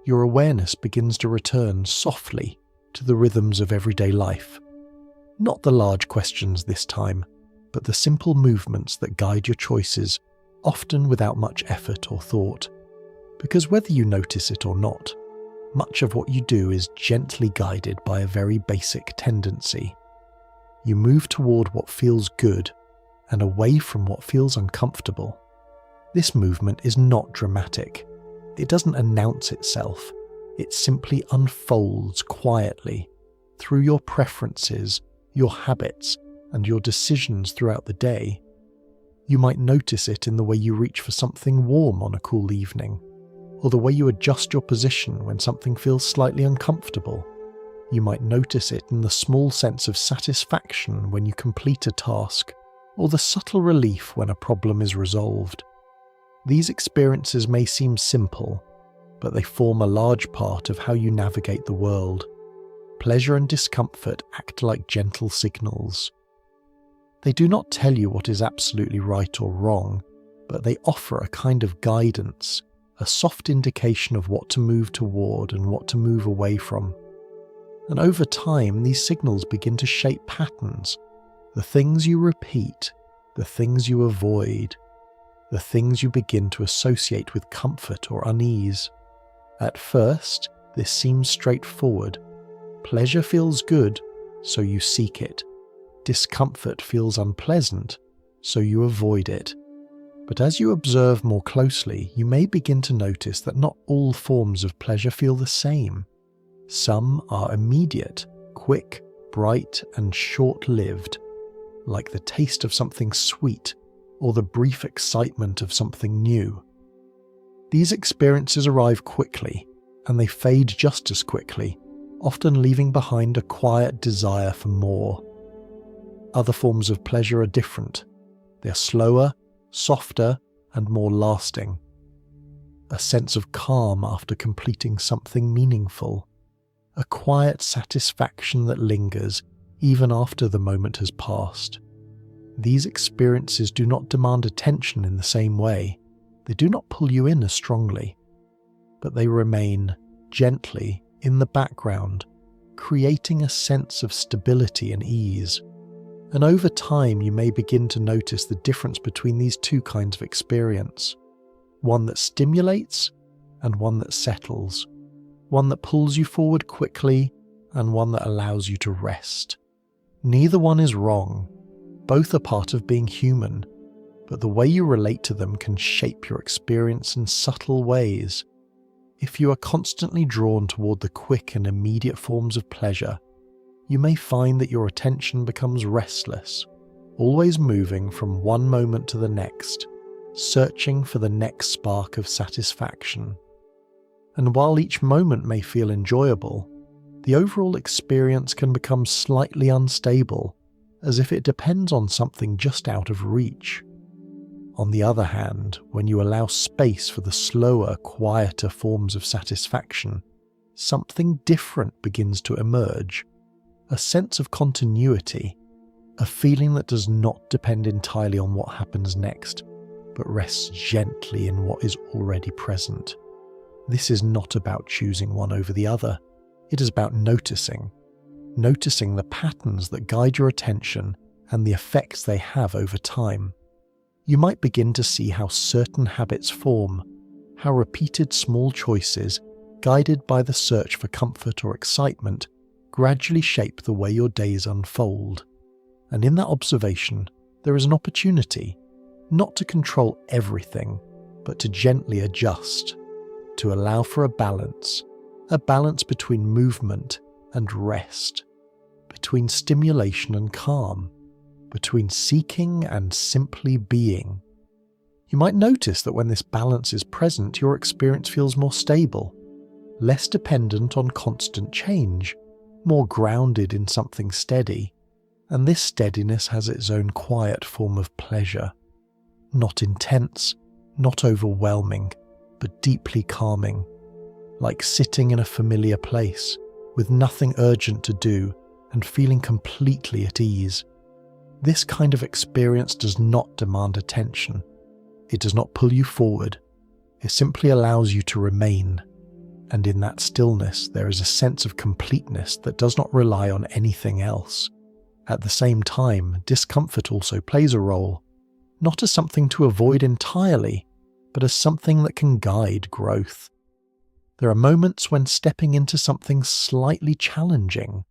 your awareness begins to return softly to the rhythms of everyday life. Not the large questions this time, but the simple movements that guide your choices, often without much effort or thought. Because whether you notice it or not, much of what you do is gently guided by a very basic tendency. You move toward what feels good and away from what feels uncomfortable. This movement is not dramatic. It doesn't announce itself. It simply unfolds quietly through your preferences, your habits, and your decisions throughout the day. You might notice it in the way you reach for something warm on a cool evening, or the way you adjust your position when something feels slightly uncomfortable. You might notice it in the small sense of satisfaction when you complete a task, or the subtle relief when a problem is resolved. These experiences may seem simple, but they form a large part of how you navigate the world. Pleasure and discomfort act like gentle signals. They do not tell you what is absolutely right or wrong, but they offer a kind of guidance, a soft indication of what to move toward and what to move away from. And over time, these signals begin to shape patterns, the things you repeat, the things you avoid, the things you begin to associate with comfort or unease. At first, this seems straightforward. Pleasure feels good, so you seek it. Discomfort feels unpleasant, so you avoid it. But as you observe more closely, you may begin to notice that not all forms of pleasure feel the same. Some are immediate, quick, bright, and short-lived, like the taste of something sweet or the brief excitement of something new. These experiences arrive quickly, and they fade just as quickly, often leaving behind a quiet desire for more. Other forms of pleasure are different. They are slower, softer, and more lasting. A sense of calm after completing something meaningful. A quiet satisfaction that lingers even after the moment has passed. These experiences do not demand attention in the same way. They do not pull you in as strongly, but they remain gently in the background, creating a sense of stability and ease. And over time, you may begin to notice the difference between these two kinds of experience. One that stimulates and one that settles. One that pulls you forward quickly and one that allows you to rest. Neither one is wrong. Both are part of being human, but the way you relate to them can shape your experience in subtle ways. If you are constantly drawn toward the quick and immediate forms of pleasure, you may find that your attention becomes restless, always moving from one moment to the next, searching for the next spark of satisfaction. And while each moment may feel enjoyable, the overall experience can become slightly unstable, as if it depends on something just out of reach. On the other hand, when you allow space for the slower, quieter forms of satisfaction, something different begins to emerge. A sense of continuity, a feeling that does not depend entirely on what happens next, but rests gently in what is already present. This is not about choosing one over the other. It is about noticing. noticing the patterns that guide your attention and the effects they have over time. You might begin to see how certain habits form, how repeated small choices, guided by the search for comfort or excitement, gradually shape the way your days unfold. And in that observation, there is an opportunity, not to control everything, but to gently adjust, to allow for a balance between movement and rest, between stimulation and calm, between seeking and simply being. You might notice that when this balance is present, your experience feels more stable, less dependent on constant change, more grounded in something steady, and this steadiness has its own quiet form of pleasure, not intense, not overwhelming, but deeply calming, like sitting in a familiar place, with nothing urgent to do and feeling completely at ease. This kind of experience does not demand attention. It does not pull you forward. It simply allows you to remain. And in that stillness, there is a sense of completeness that does not rely on anything else. At the same time, discomfort also plays a role, not as something to avoid entirely, but as something that can guide growth. There are moments when stepping into something slightly challenging,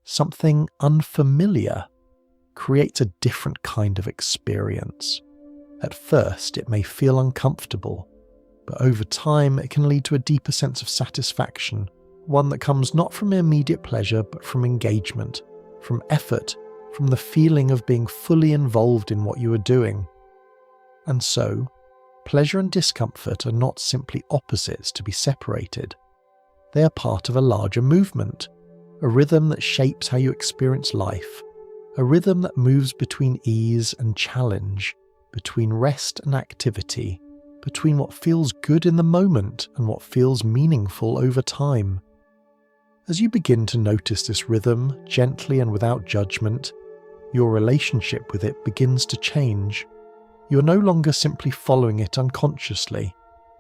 something unfamiliar, creates a different kind of experience. At first, it may feel uncomfortable, but over time it can lead to a deeper sense of satisfaction, one that comes not from immediate pleasure but from engagement, from effort, from the feeling of being fully involved in what you are doing. And so, pleasure and discomfort are not simply opposites to be separated. They are part of a larger movement, a rhythm that shapes how you experience life, a rhythm that moves between ease and challenge, between rest and activity, between what feels good in the moment and what feels meaningful over time. As you begin to notice this rhythm gently and without judgment, your relationship with it begins to change. You are no longer simply following it unconsciously,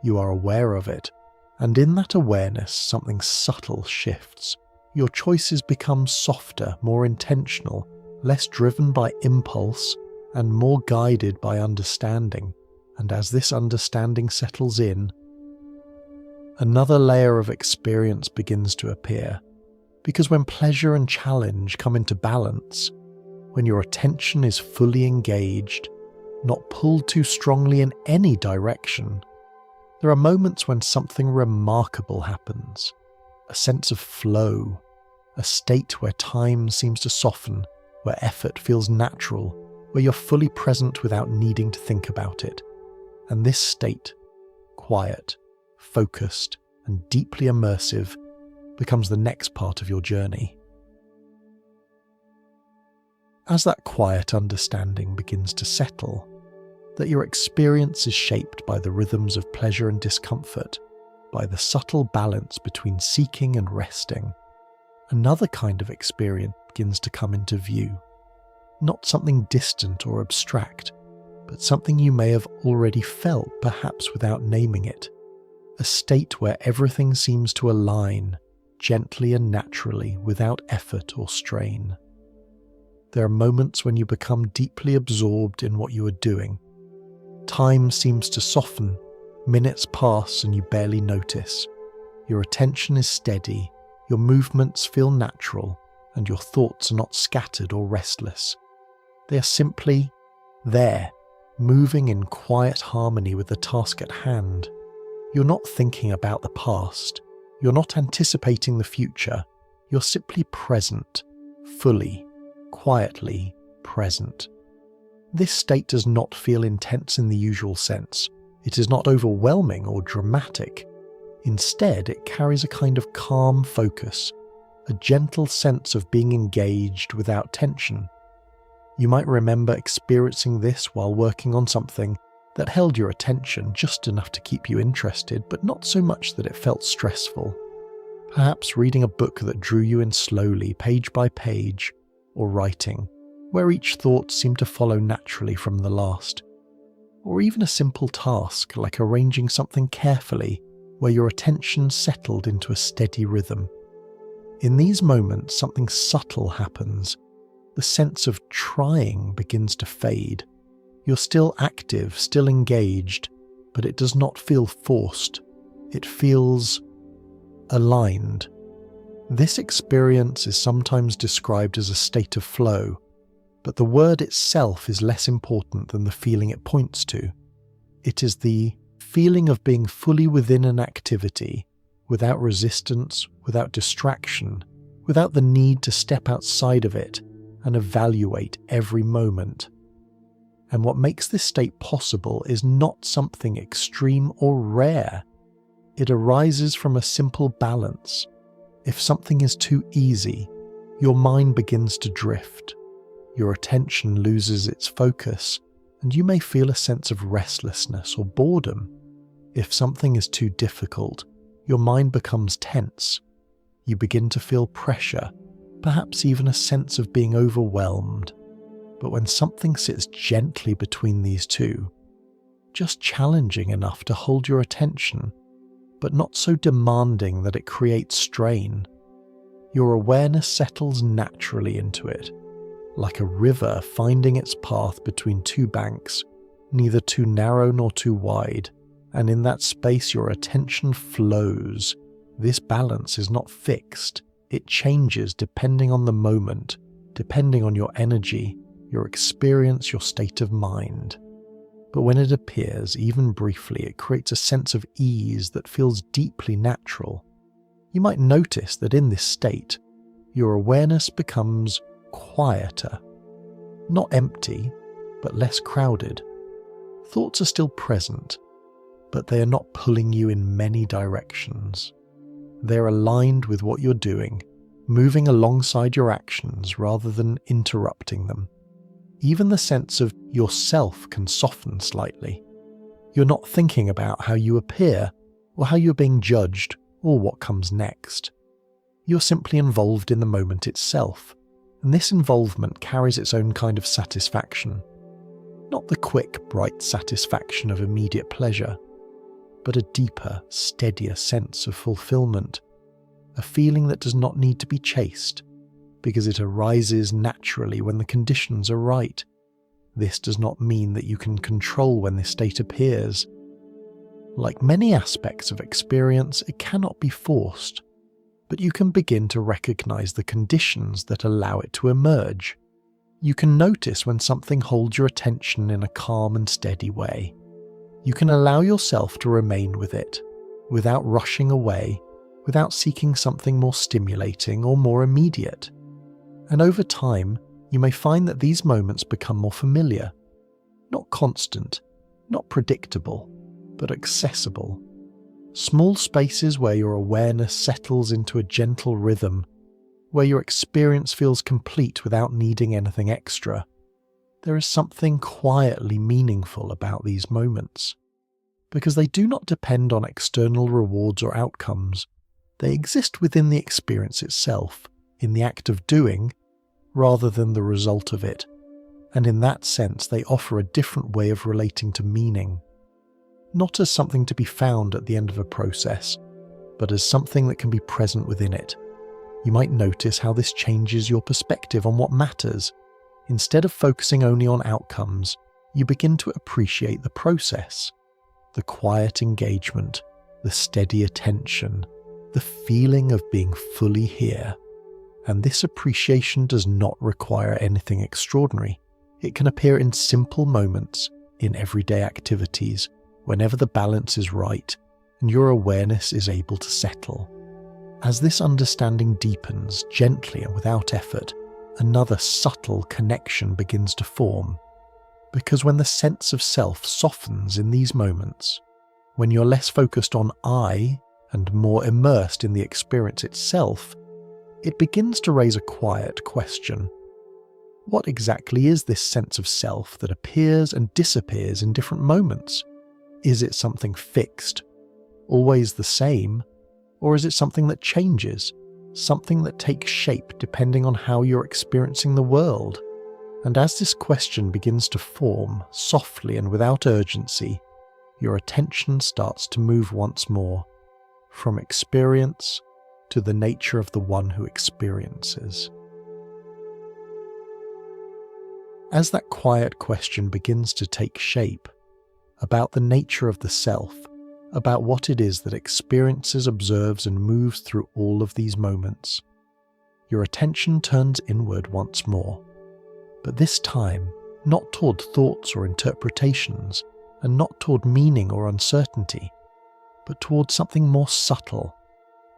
you are aware of it, and in that awareness something subtle shifts. Your choices become softer, more intentional, less driven by impulse, and more guided by understanding. And as this understanding settles in, another layer of experience begins to appear. Because when pleasure and challenge come into balance, when your attention is fully engaged, not pulled too strongly in any direction, there are moments when something remarkable happens. A sense of flow, a state where time seems to soften, where effort feels natural, where you're fully present without needing to think about it. And this state, quiet, focused, and deeply immersive, becomes the next part of your journey. As that quiet understanding begins to settle, that your experience is shaped by the rhythms of pleasure and discomfort, by the subtle balance between seeking and resting, another kind of experience begins to come into view. Not something distant or abstract, but something you may have already felt, perhaps without naming it. A state where everything seems to align, gently and naturally, without effort or strain. There are moments when you become deeply absorbed in what you are doing. Time seems to soften, minutes pass and you barely notice. Your attention is steady, your movements feel natural, and your thoughts are not scattered or restless. They are simply there, moving in quiet harmony with the task at hand. You're not thinking about the past, you're not anticipating the future, you're simply present, fully, quietly present. This state does not feel intense in the usual sense. It is not overwhelming or dramatic. Instead, it carries a kind of calm focus, a gentle sense of being engaged without tension. You might remember experiencing this while working on something that held your attention just enough to keep you interested, but not so much that it felt stressful. Perhaps reading a book that drew you in slowly, page by page, or writing, where each thought seemed to follow naturally from the last. Or even a simple task like arranging something carefully, where your attention settled into a steady rhythm. In these moments, something subtle happens. The sense of trying begins to fade. You're still active, still engaged, but it does not feel forced. It feels aligned. This experience is sometimes described as a state of flow, but the word itself is less important than the feeling it points to. It is the feeling of being fully within an activity, without resistance, without distraction, without the need to step outside of it and evaluate every moment. And what makes this state possible is not something extreme or rare. It arises from a simple balance. If something is too easy, your mind begins to drift. Your attention loses its focus, and you may feel a sense of restlessness or boredom. If something is too difficult, your mind becomes tense. You begin to feel pressure, perhaps even a sense of being overwhelmed. But when something sits gently between these two, just challenging enough to hold your attention, but not so demanding that it creates strain, your awareness settles naturally into it, like a river finding its path between two banks, neither too narrow nor too wide, and in that space your attention flows. This balance is not fixed. It changes depending on the moment, depending on your energy, your experience, your state of mind. But when it appears, even briefly, it creates a sense of ease that feels deeply natural. You might notice that in this state, your awareness becomes quieter, not empty, but less crowded. Thoughts are still present, but they are not pulling you in many directions. They're aligned with what you're doing, moving alongside your actions rather than interrupting them. Even the sense of yourself can soften slightly. You're not thinking about how you appear, or how you're being judged, or what comes next. You're simply involved in the moment itself, and this involvement carries its own kind of satisfaction. Not the quick, bright satisfaction of immediate pleasure, but a deeper, steadier sense of fulfillment, a feeling that does not need to be chased, because it arises naturally when the conditions are right. This does not mean that you can control when this state appears. Like many aspects of experience, it cannot be forced, but you can begin to recognize the conditions that allow it to emerge. You can notice when something holds your attention in a calm and steady way. You can allow yourself to remain with it, without rushing away, without seeking something more stimulating or more immediate. And over time, you may find that these moments become more familiar, not constant, not predictable, but accessible. Small spaces where your awareness settles into a gentle rhythm, where your experience feels complete without needing anything extra. There is something quietly meaningful about these moments, because they do not depend on external rewards or outcomes. They exist within the experience itself, in the act of doing, rather than the result of it, and in that sense they offer a different way of relating to meaning, not as something to be found at the end of a process, but as something that can be present within it. You might notice how this changes your perspective on what matters. Instead of focusing only on outcomes, you begin to appreciate the process, the quiet engagement, the steady attention, the feeling of being fully here. And this appreciation does not require anything extraordinary. It can appear in simple moments, in everyday activities, whenever the balance is right and your awareness is able to settle. As this understanding deepens gently and without effort, another subtle connection begins to form. Because when the sense of self softens in these moments, when you're less focused on I and more immersed in the experience itself, it begins to raise a quiet question. What exactly is this sense of self that appears and disappears in different moments? Is it something fixed, always the same, or is it something that changes, something that takes shape depending on how you're experiencing the world? And as this question begins to form, softly and without urgency, your attention starts to move once more, from experience to the nature of the one who experiences. As that quiet question begins to take shape, about the nature of the self, about what it is that experiences, observes, and moves through all of these moments, your attention turns inward once more, but this time not toward thoughts or interpretations, and not toward meaning or uncertainty, but toward something more subtle,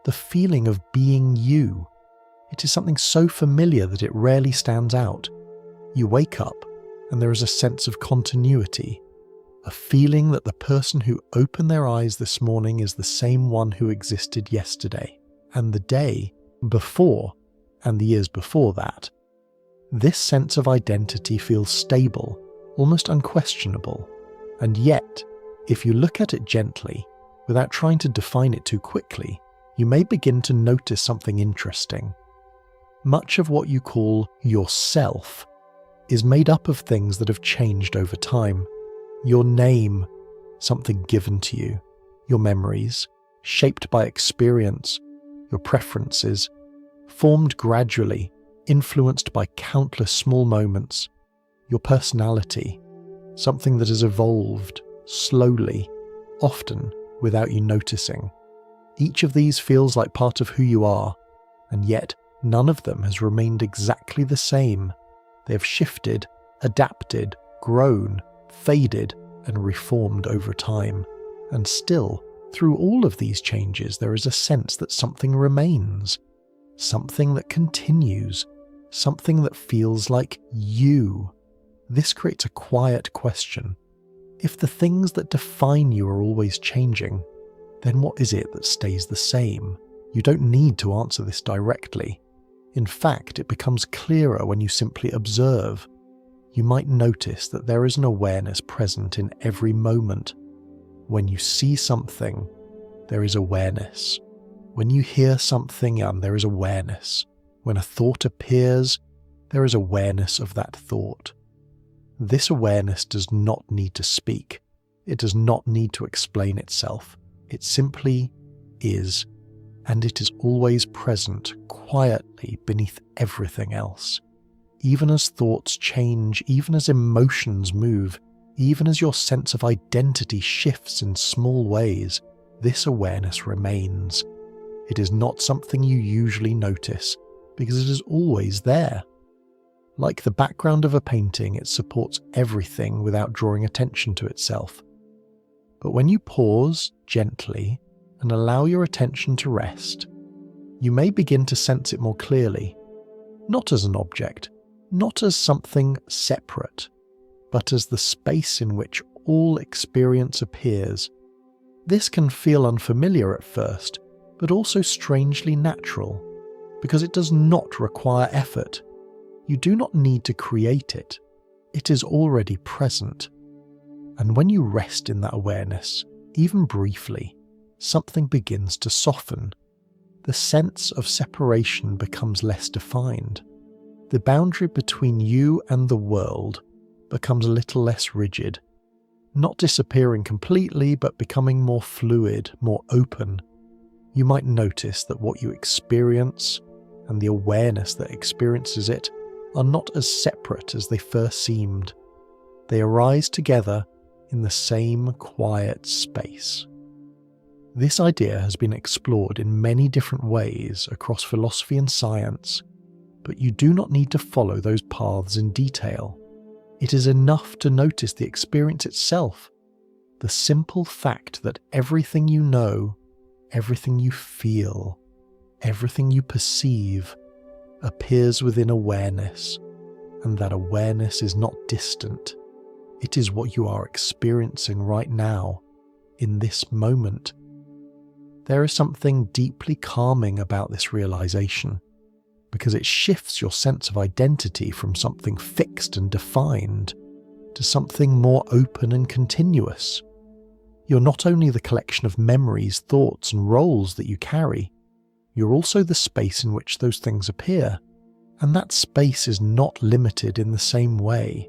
the feeling of being you. It is something so familiar that it rarely stands out. You wake up and there is a sense of continuity, a feeling that the person who opened their eyes this morning is the same one who existed yesterday, and the day before, and the years before that. This sense of identity feels stable, almost unquestionable, and yet, if you look at it gently, without trying to define it too quickly, you may begin to notice something interesting. Much of what you call yourself is made up of things that have changed over time. Your name, something given to you, your memories, shaped by experience, your preferences, formed gradually, influenced by countless small moments, your personality, something that has evolved, slowly, often without you noticing. Each of these feels like part of who you are, and yet none of them has remained exactly the same. They have shifted, adapted, grown, faded, and reformed over time. And still, through all of these changes, there is a sense that something remains, something that continues, something that feels like you. This creates a quiet question. If the things that define you are always changing, then what is it that stays the same? You don't need to answer this directly. In fact, it becomes clearer when you simply observe. You might notice that there is an awareness present in every moment. When you see something, there is awareness. When you hear something, there is awareness. When a thought appears, there is awareness of that thought. This awareness does not need to speak. It does not need to explain itself. It simply is, and it is always present quietly beneath everything else. Even as thoughts change, even as emotions move, even as your sense of identity shifts in small ways, this awareness remains. It is not something you usually notice, because it is always there. Like the background of a painting, it supports everything without drawing attention to itself. But when you pause gently and allow your attention to rest, you may begin to sense it more clearly, not as an object, not as something separate, but as the space in which all experience appears. This can feel unfamiliar at first, but also strangely natural, because it does not require effort. You do not need to create it. It is already present. And when you rest in that awareness, even briefly, something begins to soften. The sense of separation becomes less defined. The boundary between you and the world becomes a little less rigid, not disappearing completely, but becoming more fluid, more open. You might notice that what you experience and the awareness that experiences it are not as separate as they first seemed. They arise together in the same quiet space. This idea has been explored in many different ways across philosophy and science, but you do not need to follow those paths in detail. It is enough to notice the experience itself, the simple fact that everything you know, everything you feel, everything you perceive appears within awareness, and that awareness is not distant. It is what you are experiencing right now, in this moment. There is something deeply calming about this realization, because it shifts your sense of identity from something fixed and defined to something more open and continuous. You're not only the collection of memories, thoughts, and roles that you carry, you're also the space in which those things appear, and that space is not limited in the same way.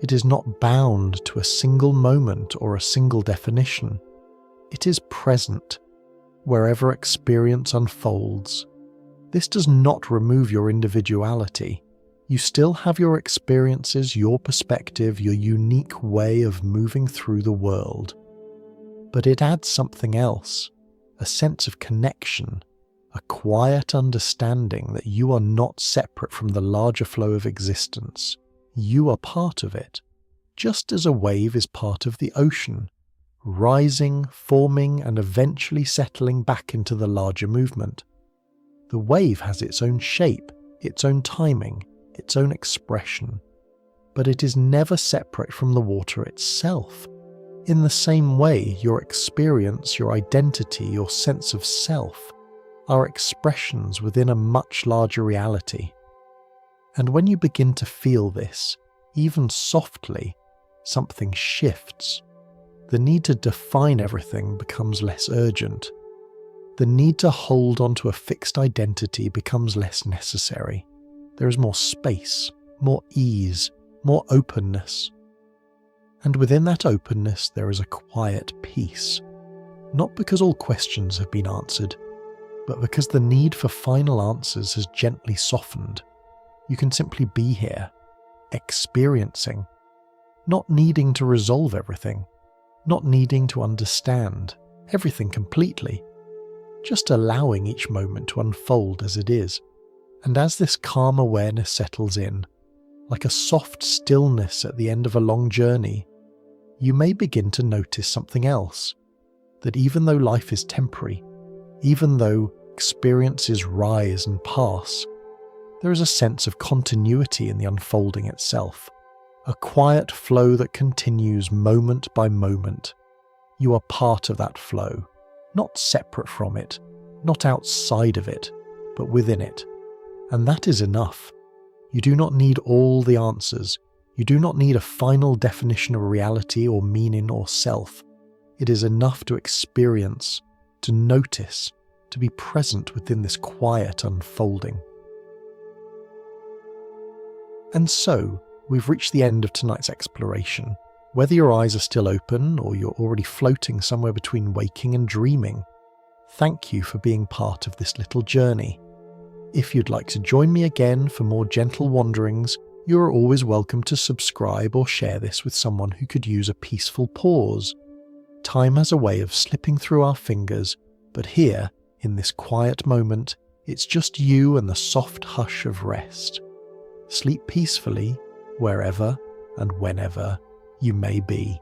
It is not bound to a single moment or a single definition. It is present, wherever experience unfolds. This does not remove your individuality. You still have your experiences, your perspective, your unique way of moving through the world. But it adds something else, a sense of connection, a quiet understanding that you are not separate from the larger flow of existence. You are part of it, just as a wave is part of the ocean, rising, forming, and eventually settling back into the larger movement. The wave has its own shape, its own timing, its own expression, but it is never separate from the water itself. In the same way, your experience, your identity, your sense of self are expressions within a much larger reality. And when you begin to feel this, even softly, something shifts. The need to define everything becomes less urgent. The need to hold onto a fixed identity becomes less necessary. There is more space, more ease, more openness. And within that openness there is a quiet peace. Not because all questions have been answered, but because the need for final answers has gently softened. You can simply be here, experiencing, not needing to resolve everything, not needing to understand everything completely, just allowing each moment to unfold as it is. And as this calm awareness settles in, like a soft stillness at the end of a long journey, you may begin to notice something else, that even though life is temporary, even though experiences rise and pass, there is a sense of continuity in the unfolding itself, a quiet flow that continues moment by moment. You are part of that flow, not separate from it, not outside of it, but within it. And that is enough. You do not need all the answers. You do not need a final definition of reality or meaning or self. It is enough to experience, to notice, to be present within this quiet unfolding. And so, we've reached the end of tonight's exploration. Whether your eyes are still open or you're already floating somewhere between waking and dreaming, thank you for being part of this little journey. If you'd like to join me again for more gentle wanderings, you are always welcome to subscribe or share this with someone who could use a peaceful pause. Time has a way of slipping through our fingers, but here, in this quiet moment, it's just you and the soft hush of rest. Sleep peacefully, wherever and whenever you may be.